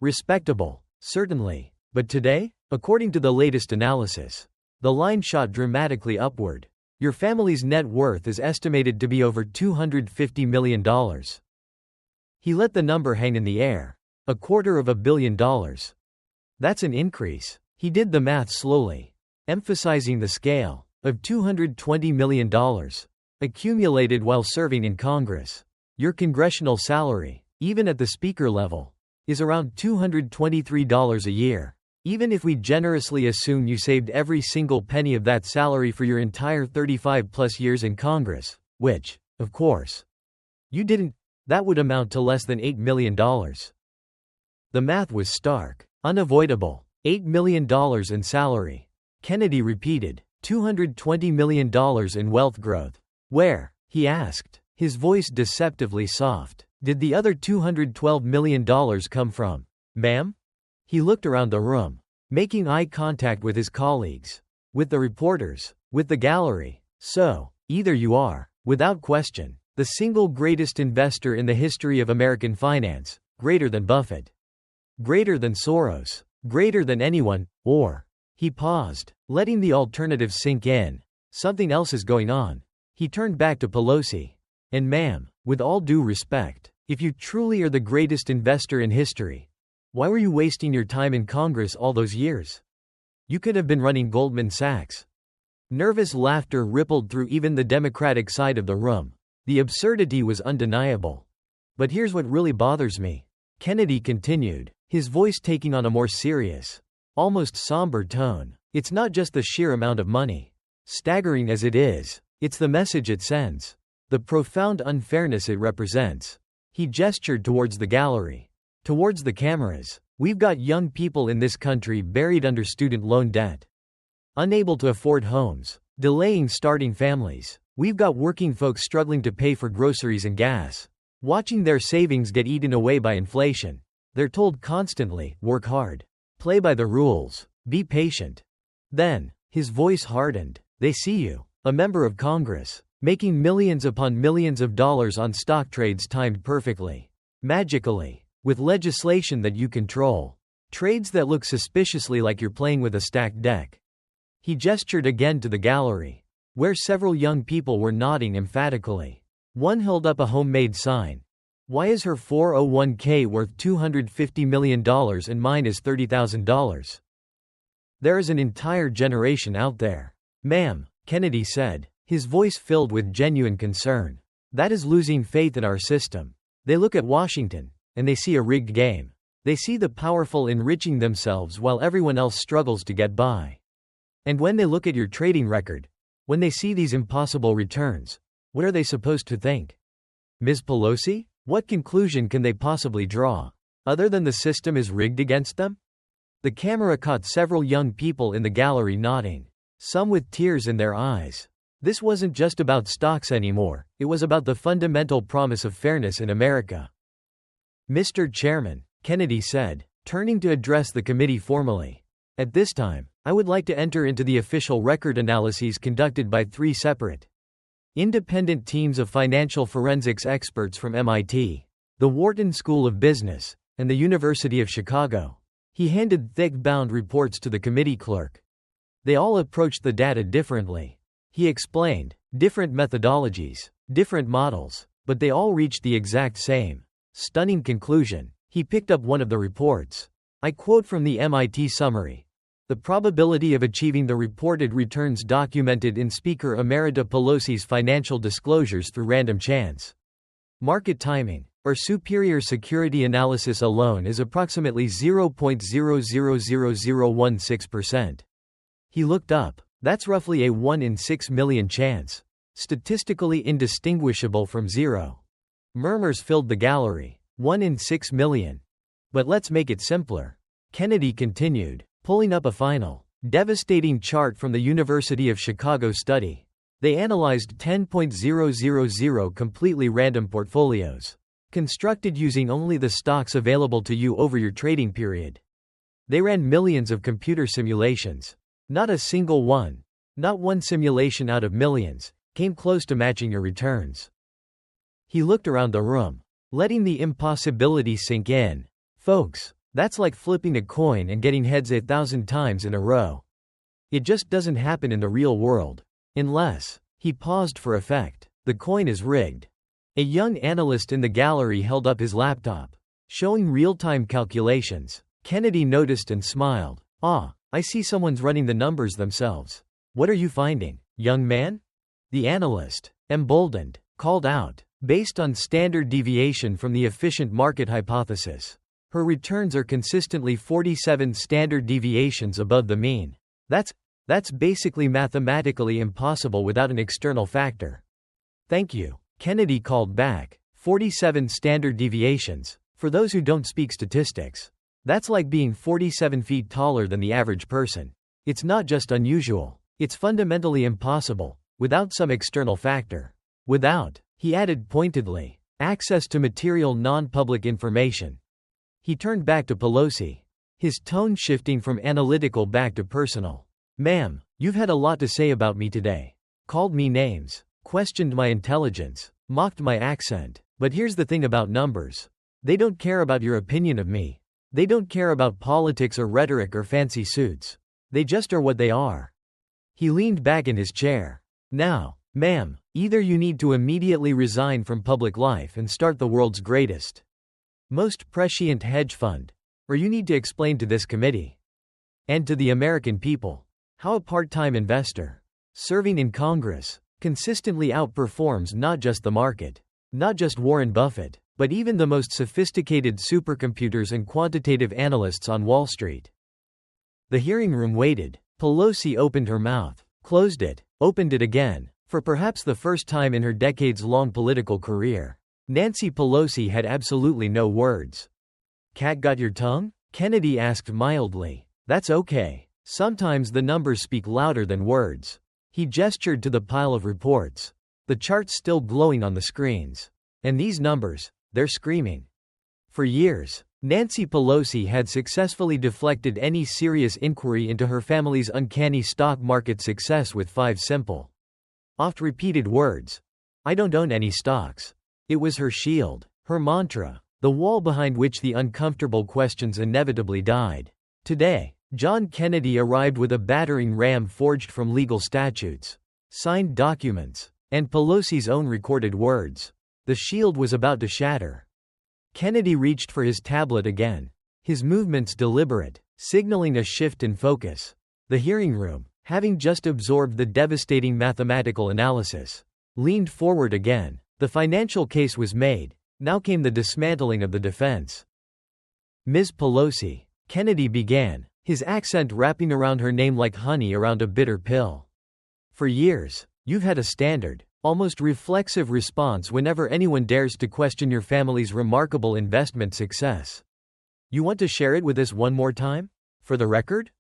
Respectable, certainly. But today, according to the latest analysis, the line shot dramatically upward. Your family's net worth is estimated to be over $250 million. He let the number hang in the air. $250 million. That's an increase. He did the math slowly, emphasizing the scale, of $220 million, accumulated while serving in Congress. Your congressional salary, even at the speaker level, is around $223 a year. Even if we generously assume you saved every single penny of that salary for your entire 35-plus years in Congress, which, of course, you didn't, that would amount to less than $8 million. The math was stark, unavoidable. $8 million in salary. Kennedy repeated, $220 million in wealth growth. Where? He asked, his voice deceptively soft. Did the other $212 million come from? Ma'am? He looked around the room, making eye contact with his colleagues, with the reporters, with the gallery. So, either you are, without question, the single greatest investor in the history of American finance, greater than Buffett, greater than Soros, greater than anyone, or. He paused, letting the alternative sink in. Something else is going on. He turned back to Pelosi. And ma'am, with all due respect, if you truly are the greatest investor in history, why were you wasting your time in Congress all those years? You could have been running Goldman Sachs. Nervous laughter rippled through even the Democratic side of the room. The absurdity was undeniable. But here's what really bothers me. Kennedy continued, his voice taking on a more serious, almost somber tone. It's not just the sheer amount of money, staggering as it is, it's the message it sends, the profound unfairness it represents. He gestured towards the gallery, towards the cameras. We've got young people in this country buried under student loan debt, unable to afford homes, delaying starting families. We've got working folks struggling to pay for groceries and gas, watching their savings get eaten away by inflation. They're told constantly, work hard, play by the rules, be patient. Then, his voice hardened. They see you, a member of Congress, making millions upon millions of dollars on stock trades timed perfectly, magically, with legislation that you control. Trades that look suspiciously like you're playing with a stacked deck. He gestured again to the gallery, where several young people were nodding emphatically. One held up a homemade sign. Why is her 401k worth $250 million and mine is $30,000? There is an entire generation out there. Ma'am, Kennedy said, his voice filled with genuine concern, that is losing faith in our system. They look at Washington, and they see a rigged game. They see the powerful enriching themselves while everyone else struggles to get by. And when they look at your trading record, when they see these impossible returns, what are they supposed to think? Ms. Pelosi? What conclusion can they possibly draw, other than the system is rigged against them? The camera caught several young people in the gallery nodding, some with tears in their eyes. This wasn't just about stocks anymore, it was about the fundamental promise of fairness in America. Mr. Chairman, Kennedy said, turning to address the committee formally. At this time, I would like to enter into the official record analyses conducted by 3 separate, independent teams of financial forensics experts from MIT, the Wharton School of Business, and the University of Chicago. He handed thick-bound reports to the committee clerk. They all approached the data differently. He explained, different methodologies, different models, but they all reached the exact same, stunning conclusion. He picked up one of the reports. I quote from the MIT summary. The probability of achieving the reported returns documented in Speaker Emerita Pelosi's financial disclosures through random chance, market timing, or superior security analysis alone is approximately 0.000016%. He looked up. That's roughly a 1 in 6 million chance, statistically indistinguishable from zero. Murmurs filled the gallery. 1 in 6 million. But let's make it simpler. Kennedy continued, pulling up a final, devastating chart from the University of Chicago study. They analyzed 10.000 completely random portfolios, constructed using only the stocks available to you over your trading period. They ran millions of computer simulations. Not a single one, not one simulation out of millions, came close to matching your returns. He looked around the room, letting the impossibility sink in. Folks, that's like flipping a coin and getting heads 1,000 times in a row. It just doesn't happen in the real world. Unless, he paused for effect, the coin is rigged. A young analyst in the gallery held up his laptop, showing real-time calculations. Kennedy noticed and smiled. I see someone's running the numbers themselves. What are you finding, young man? The analyst, emboldened, called out. Based on standard deviation from the efficient market hypothesis, her returns are consistently 47 standard deviations above the mean. That's basically mathematically impossible without an external factor. Thank you, Kennedy called back. 47 standard deviations. For those who don't speak statistics, that's like being 47 feet taller than the average person. It's not just unusual, It's fundamentally impossible, without some external factor. Without, he added pointedly, access to material non-public information. He turned back to Pelosi, his tone shifting from analytical back to personal. Ma'am, you've had a lot to say about me today. Called me names, questioned my intelligence, mocked my accent. But here's the thing about numbers. They don't care about your opinion of me. They don't care about politics or rhetoric or fancy suits. They just are what they are. He leaned back in his chair. Now, ma'am, either you need to immediately resign from public life and start the world's greatest, most prescient hedge fund, or you need to explain to this committee and to the American people how a part-time investor, serving in Congress, consistently outperforms not just the market, not just Warren Buffett, but even the most sophisticated supercomputers and quantitative analysts on Wall Street. The hearing room waited. Pelosi opened her mouth, closed it, opened it again. For perhaps the first time in her decades-long political career, Nancy Pelosi had absolutely no words. Cat got your tongue? Kennedy asked mildly. That's okay. Sometimes the numbers speak louder than words. He gestured to the pile of reports, the charts still glowing on the screens. And these numbers, they're screaming. For years, Nancy Pelosi had successfully deflected any serious inquiry into her family's uncanny stock market success with 5 simple, oft-repeated words. I don't own any stocks. It was her shield, her mantra, the wall behind which the uncomfortable questions inevitably died. Today, John Kennedy arrived with a battering ram forged from legal statutes, signed documents, and Pelosi's own recorded words. The shield was about to shatter. Kennedy reached for his tablet again, his movements deliberate, signaling a shift in focus. The hearing room, having just absorbed the devastating mathematical analysis, leaned forward again. The financial case was made. Now came the dismantling of the defense. Ms. Pelosi, Kennedy began, his accent wrapping around her name like honey around a bitter pill. For years, you've had a standard, almost reflexive response whenever anyone dares to question your family's remarkable investment success. You want to share it with us one more time? For the record?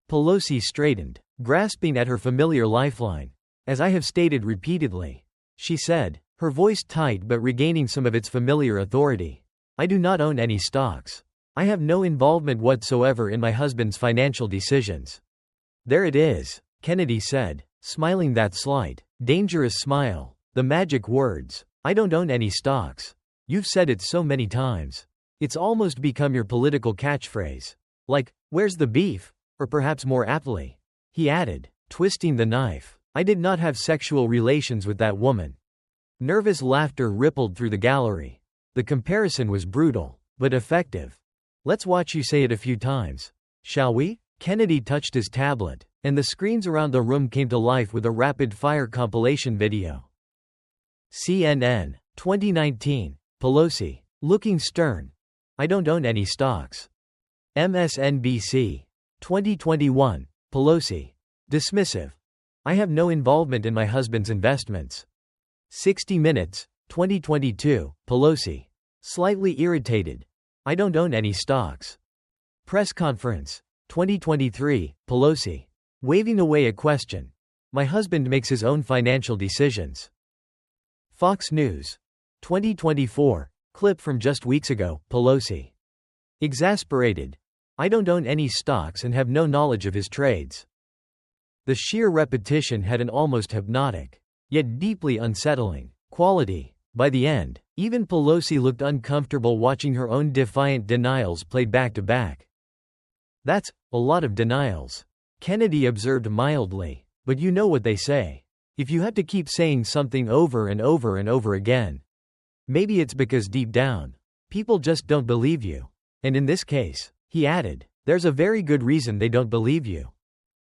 Pelosi straightened, grasping at her familiar lifeline. As I have stated repeatedly, she said, her voice tight but regaining some of its familiar authority. I do not own any stocks. I have no involvement whatsoever in my husband's financial decisions. There it is, Kennedy said, smiling that slight, dangerous smile. The magic words, I don't own any stocks. You've said it so many times. It's almost become your political catchphrase. Like, where's the beef? Or perhaps more aptly, he added, twisting the knife, I did not have sexual relations with that woman. Nervous laughter rippled through the gallery. The comparison was brutal, but effective. Let's watch you say it a few times. Shall we? Kennedy touched his tablet, and the screens around the room came to life with a rapid-fire compilation video. CNN, 2019, Pelosi, looking stern. I don't own any stocks. MSNBC, 2021, Pelosi, dismissive. I have no involvement in my husband's investments. 60 Minutes, 2022, Pelosi, slightly irritated. I don't own any stocks. Press Conference, 2023, Pelosi, waving away a question. My husband makes his own financial decisions. Fox News, 2024, clip from just weeks ago, Pelosi, exasperated. I don't own any stocks and have no knowledge of his trades. The sheer repetition had an almost hypnotic, yet deeply unsettling, quality. By the end, even Pelosi looked uncomfortable watching her own defiant denials played back to back. That's a lot of denials, Kennedy observed mildly, but you know what they say. If you have to keep saying something over and over and over again, maybe it's because deep down, people just don't believe you. And in this case, he added, there's a very good reason they don't believe you.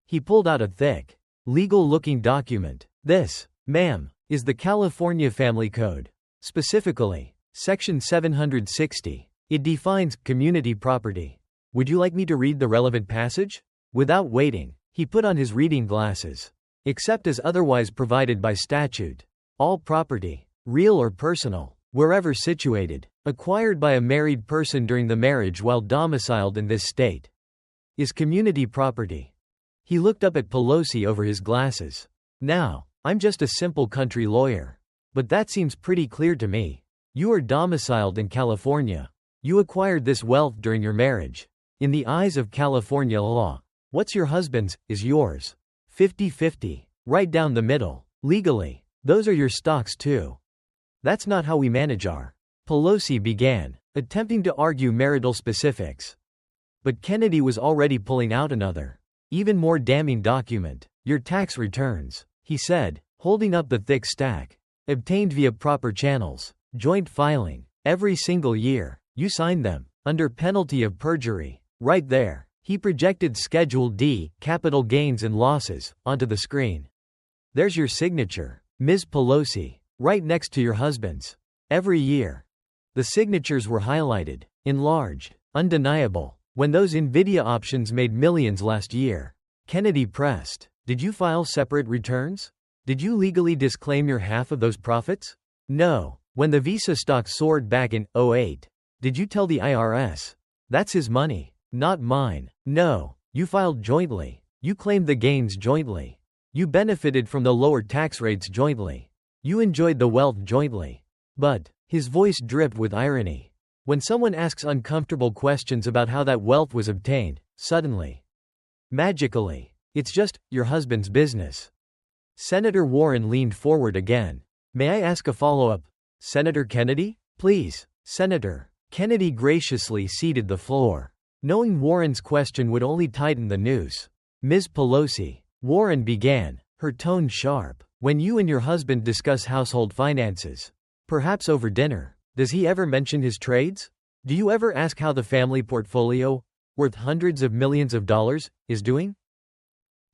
He pulled out a thick, legal-looking document. This, ma'am, is the California Family Code. Specifically, Section 760. It defines community property. Would you like me to read the relevant passage? Without waiting, he put on his reading glasses. Except as otherwise provided by statute, all property, real or personal, wherever situated, acquired by a married person during the marriage while domiciled in this state, is community property. He looked up at Pelosi over his glasses. Now, I'm just a simple country lawyer. But that seems pretty clear to me. You are domiciled in California. You acquired this wealth during your marriage. In the eyes of California law, what's your husband's is yours. 50-50. Right down the middle. Legally. Those are your stocks too. That's not how we manage our. Pelosi began, attempting to argue marital specifics. But Kennedy was already pulling out another, even more damning document. Your tax returns, he said, holding up the thick stack. Obtained via proper channels. Joint filing. Every single year. You signed them. Under penalty of perjury. Right there. He projected Schedule D, capital gains and losses, onto the screen. There's your signature, Ms. Pelosi. Right next to your husband's. Every year. The signatures were highlighted. Enlarged. Undeniable. When those Nvidia options made millions last year. Kennedy pressed. Did you file separate returns? Did you legally disclaim your half of those profits? No. When the Visa stock soared back in '08. Did you tell the IRS? That's his money, not mine. No. You filed jointly. You claimed the gains jointly. You benefited from the lower tax rates jointly. You enjoyed the wealth jointly. But, his voice dripped with irony. When someone asks uncomfortable questions about how that wealth was obtained, suddenly, magically, it's just your husband's business. Senator Warren leaned forward again. May I ask a follow-up? Senator Kennedy? Please, Senator. Kennedy graciously ceded the floor, knowing Warren's question would only tighten the noose. Ms. Pelosi, Warren began, her tone sharp. When you and your husband discuss household finances, perhaps over dinner, does he ever mention his trades? Do you ever ask how the family portfolio, worth hundreds of millions of dollars, is doing?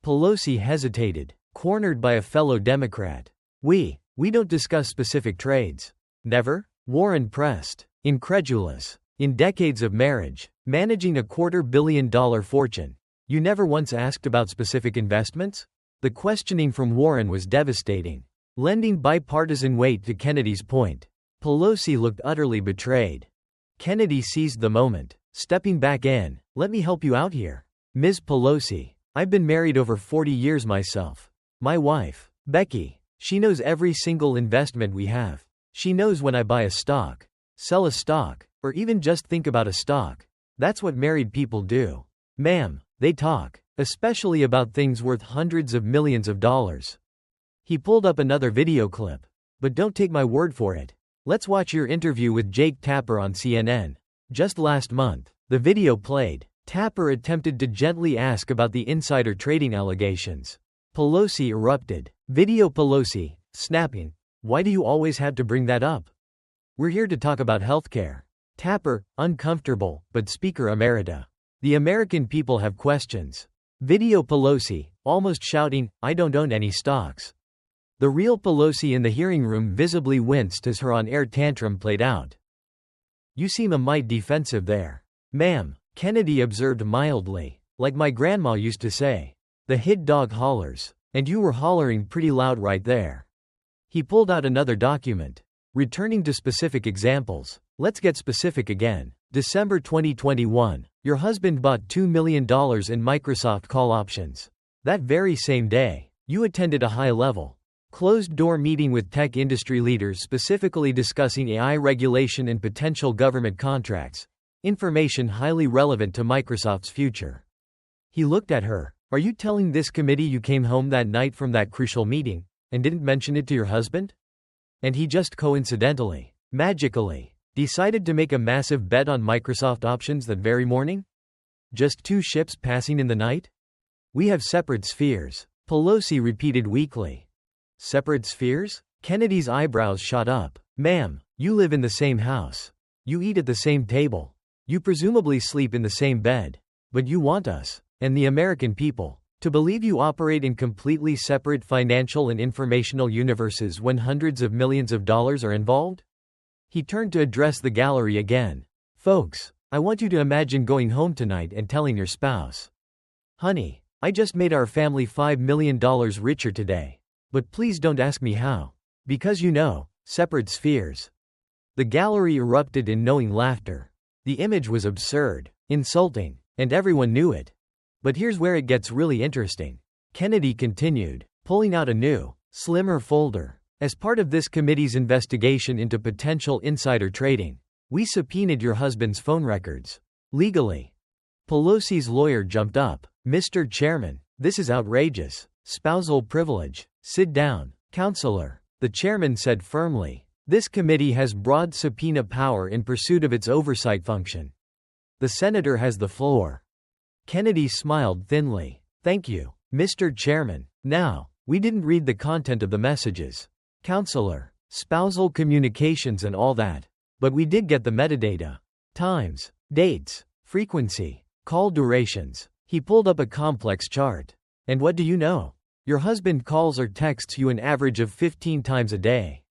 Pelosi hesitated, cornered by a fellow Democrat. We don't discuss specific trades. Never? Warren pressed, incredulous. In decades of marriage, managing a $250 million fortune, you never once asked about specific investments? The questioning from Warren was devastating, lending bipartisan weight to Kennedy's point. Pelosi looked utterly betrayed. Kennedy seized the moment, stepping back in. Let me help you out here. Ms. Pelosi, I've been married over 40 years myself. My wife, Becky, she knows every single investment we have. She knows when I buy a stock, sell a stock, or even just think about a stock. That's what married people do. Ma'am, they talk, especially about things worth hundreds of millions of dollars. He pulled up another video clip. But don't take my word for it. Let's watch your interview with Jake Tapper on CNN. Just last month, the video played. Tapper attempted to gently ask about the insider trading allegations. Pelosi erupted. Video Pelosi, snapping. Why do you always have to bring that up? We're here to talk about healthcare. Tapper, uncomfortable, but Speaker Emerita. The American people have questions. Video Pelosi, almost shouting, I don't own any stocks. The real Pelosi in the hearing room visibly winced as her on-air tantrum played out. You seem a mite defensive there. Ma'am, Kennedy observed mildly. Like my grandma used to say. The hit dog hollers. And you were hollering pretty loud right there. He pulled out another document. Returning to specific examples. Let's get specific again. December 2021. Your husband bought $2 million in Microsoft call options. That very same day, you attended a high-level, closed-door meeting with tech industry leaders specifically discussing AI regulation and potential government contracts, information highly relevant to Microsoft's future. He looked at her. Are you telling this committee you came home that night from that crucial meeting, and didn't mention it to your husband? And he just coincidentally, magically, decided to make a massive bet on Microsoft options that very morning? Just two ships passing in the night? We have separate spheres, Pelosi repeated weakly. Separate spheres? Kennedy's eyebrows shot up. Ma'am, you live in the same house. You eat at the same table. You presumably sleep in the same bed. But you want us, and the American people, to believe you operate in completely separate financial and informational universes when hundreds of millions of dollars are involved? He turned to address the gallery again. Folks, I want you to imagine going home tonight and telling your spouse, honey, I just made our family $5 million richer today. But please don't ask me how. Because you know, separate spheres. The gallery erupted in knowing laughter. The image was absurd, insulting, and everyone knew it. But here's where it gets really interesting. Kennedy continued, pulling out a new, slimmer folder. As part of this committee's investigation into potential insider trading, we subpoenaed your husband's phone records. Legally. Pelosi's lawyer jumped up. Mr. Chairman, this is outrageous. Spousal privilege. Sit down, counselor. The chairman said firmly. This committee has broad subpoena power in pursuit of its oversight function. The senator has the floor. Kennedy smiled thinly. Thank you, Mr. Chairman. Now, we didn't read the content of the messages. Counselor, spousal communications and all that. But we did get the metadata. Times, dates, frequency, call durations. He pulled up a complex chart. And what do you know? Your husband calls or texts you an average of 15 times a day.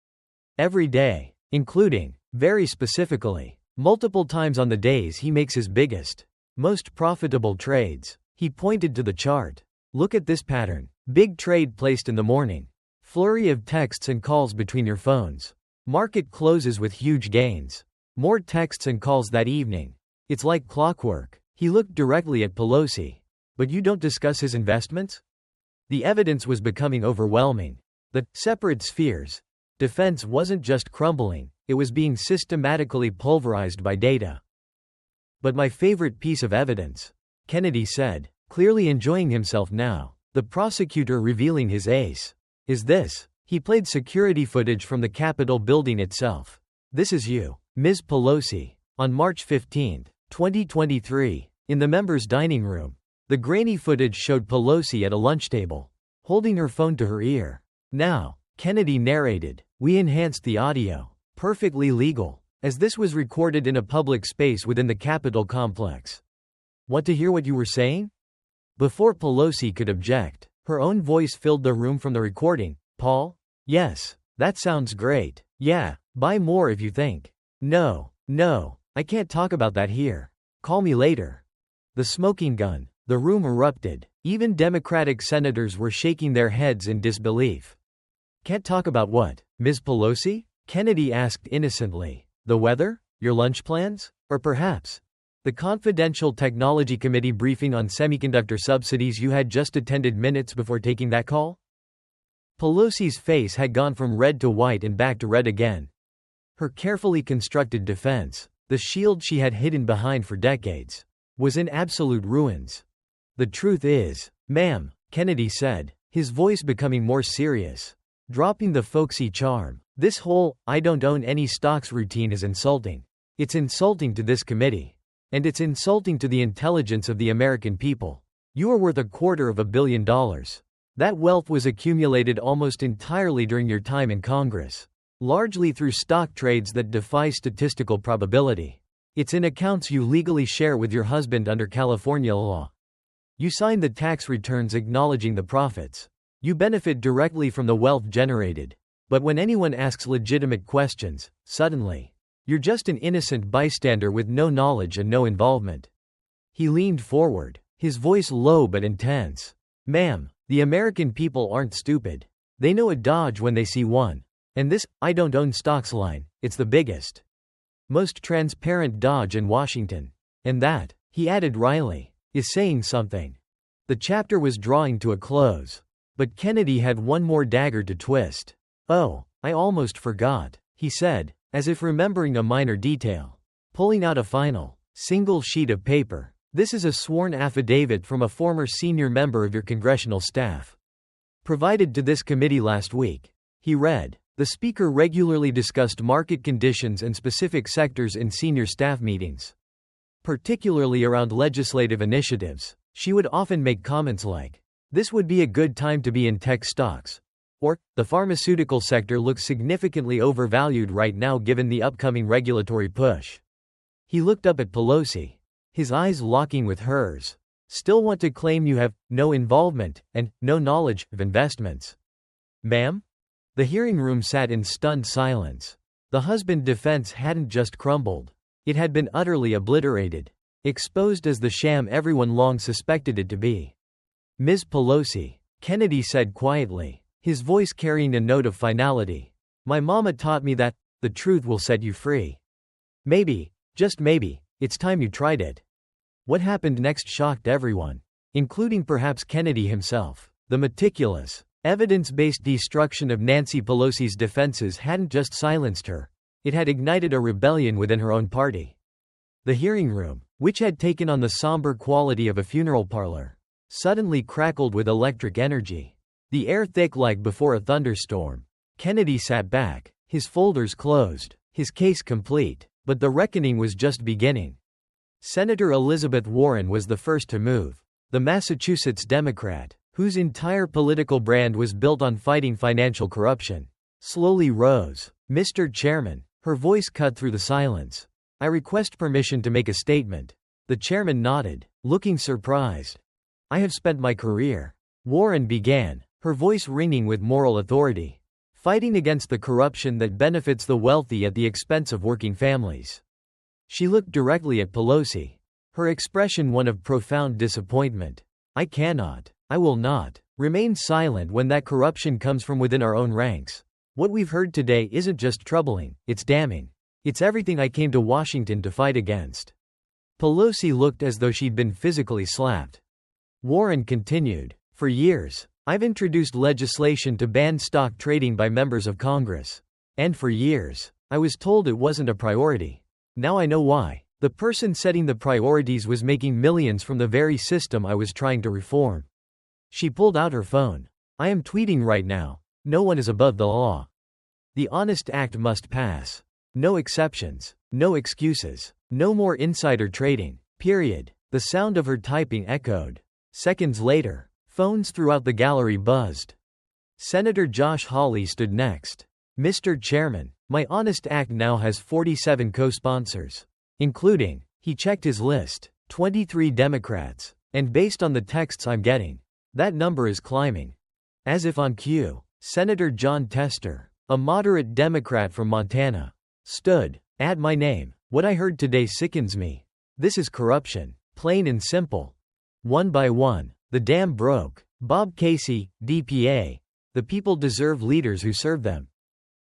Every day, including, very specifically, multiple times on the days he makes his biggest, most profitable trades. He pointed to the chart. Look at this pattern. Big trade placed in the morning. Flurry of texts and calls between your phones. Market closes with huge gains. More texts and calls that evening. It's like clockwork. He looked directly at Pelosi. But you don't discuss his investments? The evidence was becoming overwhelming. The separate spheres defense wasn't just crumbling, it was being systematically pulverized by data. But my favorite piece of evidence, Kennedy said, clearly enjoying himself now, the prosecutor revealing his ace, is this. He played security footage from the Capitol building itself. This is you, Ms. Pelosi, on March 15, 2023, in the members' dining room. The grainy footage showed Pelosi at a lunch table, holding her phone to her ear. Now, Kennedy narrated, we enhanced the audio. Perfectly legal, as this was recorded in a public space within the Capitol complex. Want to hear what you were saying? Before Pelosi could object, her own voice filled the room from the recording. Paul? Yes, that sounds great. Yeah, buy more if you think. No, I can't talk about that here. Call me later. The smoking gun. The room erupted. Even Democratic senators were shaking their heads in disbelief. Can't talk about what, Ms. Pelosi? Kennedy asked innocently. The weather? Your lunch plans? Or perhaps the confidential technology committee briefing on semiconductor subsidies you had just attended minutes before taking that call? Pelosi's face had gone from red to white and back to red again. Her carefully constructed defense, the shield she had hidden behind for decades, was in absolute ruins. The truth is, ma'am, Kennedy said, his voice becoming more serious, dropping the folksy charm. This whole, I don't own any stocks routine is insulting. It's insulting to this committee. And it's insulting to the intelligence of the American people. You are worth $250 million. That wealth was accumulated almost entirely during your time in Congress, largely through stock trades that defy statistical probability. It's in accounts you legally share with your husband under California law. You sign the tax returns acknowledging the profits. You benefit directly from the wealth generated. But when anyone asks legitimate questions, suddenly, you're just an innocent bystander with no knowledge and no involvement. He leaned forward, his voice low but intense. Ma'am, the American people aren't stupid. They know a dodge when they see one. And this, I don't own stocks line, it's the biggest, most transparent dodge in Washington. And that, he added wryly, is saying something. The chapter was drawing to a close. But Kennedy had one more dagger to twist. Oh, I almost forgot, he said, as if remembering a minor detail. Pulling out a final, single sheet of paper. This is a sworn affidavit from a former senior member of your congressional staff. Provided to this committee last week. He read, the speaker regularly discussed market conditions and specific sectors in senior staff meetings. Particularly around legislative initiatives, she would often make comments like, this would be a good time to be in tech stocks. Or, the pharmaceutical sector looks significantly overvalued right now given the upcoming regulatory push. He looked up at Pelosi, his eyes locking with hers. Still want to claim you have no involvement and no knowledge of investments? Ma'am? The hearing room sat in stunned silence. The husband defense hadn't just crumbled. It had been utterly obliterated, exposed as the sham everyone long suspected it to be. Ms. Pelosi, Kennedy said quietly, his voice carrying a note of finality. My mama taught me that the truth will set you free. Maybe, just maybe, it's time you tried it. What happened next shocked everyone. including perhaps Kennedy himself. The meticulous, evidence-based destruction of Nancy Pelosi's defenses hadn't just silenced her, it had ignited a rebellion within her own party. The hearing room, which had taken on the somber quality of a funeral parlor, suddenly crackled with electric energy. The air thick like before a thunderstorm. Kennedy sat back, his folders closed, his case complete, but the reckoning was just beginning. Senator Elizabeth Warren was the first to move. The Massachusetts Democrat, whose entire political brand was built on fighting financial corruption, slowly rose. "Mr. Chairman," her voice cut through the silence, "I request permission to make a statement." The chairman nodded, looking surprised. "I have spent my career," Warren began, her voice ringing with moral authority, "fighting against the corruption that benefits the wealthy at the expense of working families." She looked directly at Pelosi, her expression one of profound disappointment. I will not, remain silent when that corruption comes from within our own ranks. What we've heard today isn't just troubling, it's damning. It's everything I came to Washington to fight against." Pelosi looked as though she'd been physically slapped. Warren continued, "For years, I've introduced legislation to ban stock trading by members of Congress. And for years, I was told it wasn't a priority. Now I know why. The person setting the priorities was making millions from the very system I was trying to reform." She pulled out her phone. "I am tweeting right now. No one is above the law. The Honest Act must pass. No exceptions. No excuses. No more insider trading. Period." The sound of her typing echoed. Seconds later, phones throughout the gallery buzzed. Senator Josh Hawley stood next. "Mr. Chairman, my Honest Act now has 47 co-sponsors. Including," he checked his list, "23 Democrats. And based on the texts I'm getting, that number is climbing." As if on cue, Senator John Tester, a moderate Democrat from Montana, stood. "Add my name. What I heard today sickens me. This is corruption. Plain and simple." One by one, the dam broke. Bob Casey, DPA. "The people deserve leaders who serve them,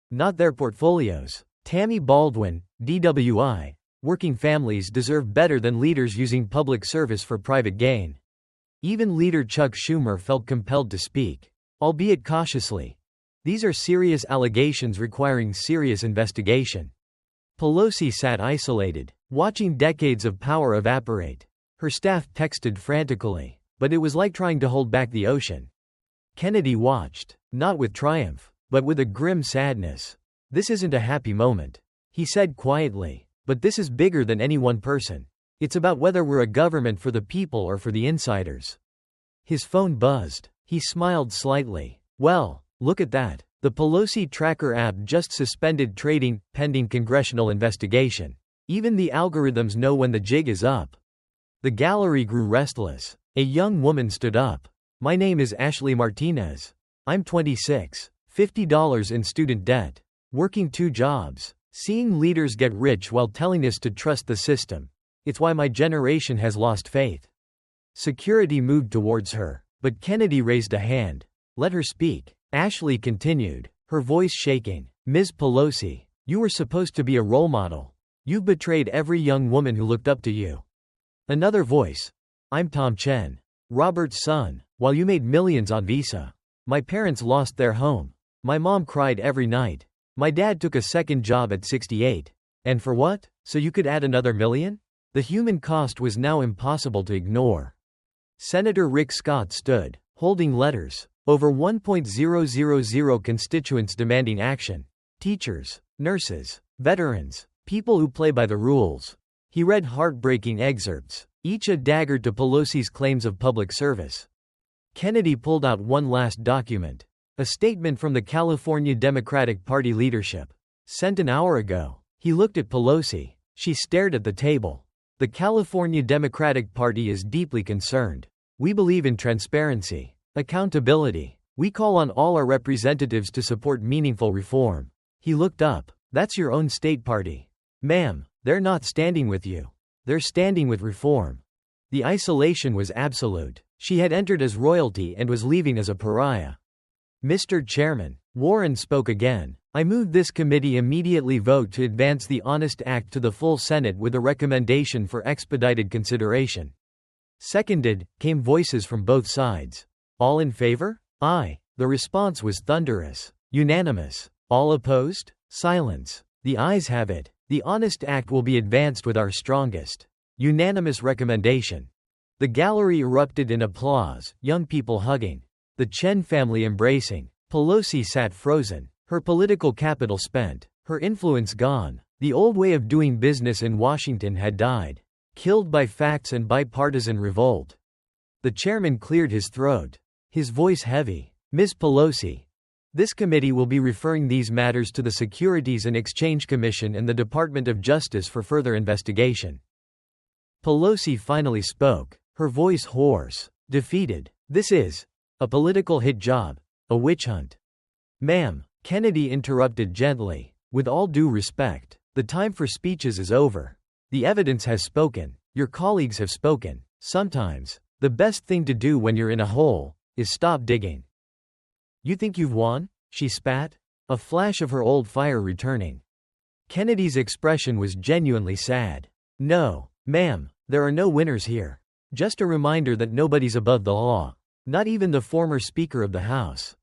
not their portfolios." Tammy Baldwin, DWI. "Working families deserve better than leaders using public service for private gain." Even leader Chuck Schumer felt compelled to speak, albeit cautiously. "These are serious allegations requiring serious investigation." Pelosi sat isolated, watching decades of power evaporate. Her staff texted frantically, but it was like trying to hold back the ocean. Kennedy watched, not with triumph, but with a grim sadness. "This isn't a happy moment," he said quietly, "but this is bigger than any one person. It's about whether we're a government for the people or for the insiders." His phone buzzed. He smiled slightly. "Well, look at that. The Pelosi Tracker app just suspended trading, pending congressional investigation. Even the algorithms know when the jig is up." The gallery grew restless. A young woman stood up. "My name is Ashley Martinez. I'm 26, $50 in student debt, working 2 jobs, seeing leaders get rich while telling us to trust the system. It's why my generation has lost faith." Security moved towards her, but Kennedy raised a hand. "Let her speak." Ashley continued, her voice shaking. "Ms. Pelosi, you were supposed to be a role model. You've betrayed every young woman who looked up to you." Another voice. "I'm Tom Chen, Robert's son. While you made millions on Visa, my parents lost their home. My mom cried every night. My dad took a second job at 68. And for what? So you could add another million?" The human cost was now impossible to ignore. Senator Rick Scott stood, holding letters. Over 1,000 constituents demanding action. Teachers, nurses, veterans, people who play by the rules. He read heartbreaking excerpts, each a dagger to Pelosi's claims of public service. Kennedy pulled out one last document. A statement from the California Democratic Party leadership. Sent an hour ago. He looked at Pelosi. She stared at the table. "The California Democratic Party is deeply concerned. We believe in transparency, accountability. We call on all our representatives to support meaningful reform." He looked up. "That's your own state party. Ma'am, they're not standing with you. They're standing with reform." The isolation was absolute. She had entered as royalty and was leaving as a pariah. "Mr. Chairman," Warren spoke again, "I move this committee immediately vote to advance the Honest Act to the full Senate with a recommendation for expedited consideration." Seconded, came voices from both sides. All in favor? Aye. The response was thunderous. Unanimous. All opposed? Silence. The ayes have it. The Honest Act will be advanced with our strongest. Unanimous recommendation. The gallery erupted in applause, young people hugging. The Chen family embracing. Pelosi sat frozen. Her political capital spent. Her influence gone. The old way of doing business in Washington had died. Killed by facts and bipartisan revolt. The chairman cleared his throat. His voice heavy. Ms. Pelosi. This committee will be referring these matters to the Securities and Exchange Commission and the Department of Justice for further investigation. Pelosi finally spoke. Her voice hoarse. Defeated. This is a political hit job. A witch hunt. Ma'am, Kennedy interrupted gently. With all due respect, the time for speeches is over. The evidence has spoken. Your colleagues have spoken. Sometimes, the best thing to do when you're in a hole is stop digging. You think you've won? She spat, a flash of her old fire returning. Kennedy's expression was genuinely sad. No, ma'am, there are no winners here. Just a reminder that nobody's above the law. Not even the former Speaker of the House.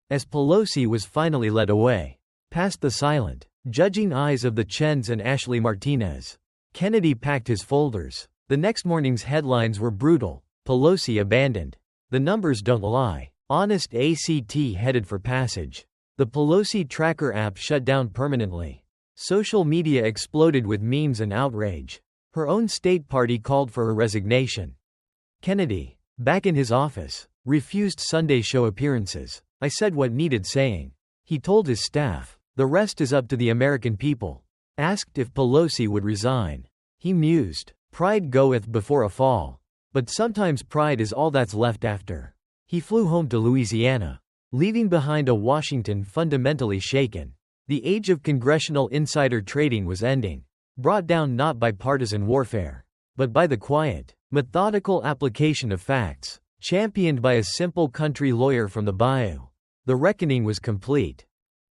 As Pelosi was finally led away, past the silent, judging eyes of the Chens and Ashley Martinez, Kennedy packed his folders. The next morning's headlines were brutal. Pelosi abandoned. The numbers don't lie. Honest ACT headed for passage. The Pelosi Tracker app shut down permanently. Social media exploded with memes and outrage. Her own state party called for her resignation. Kennedy, back in his office, refused Sunday show appearances. I said what needed saying. He told his staff, the rest is up to the American people. Asked if Pelosi would resign. He mused, pride goeth before a fall. But sometimes pride is all that's left after. He flew home to Louisiana, leaving behind a Washington fundamentally shaken. The age of congressional insider trading was ending, brought down not by partisan warfare, but by the quiet, methodical application of facts, championed by a simple country lawyer from the bayou. The reckoning was complete.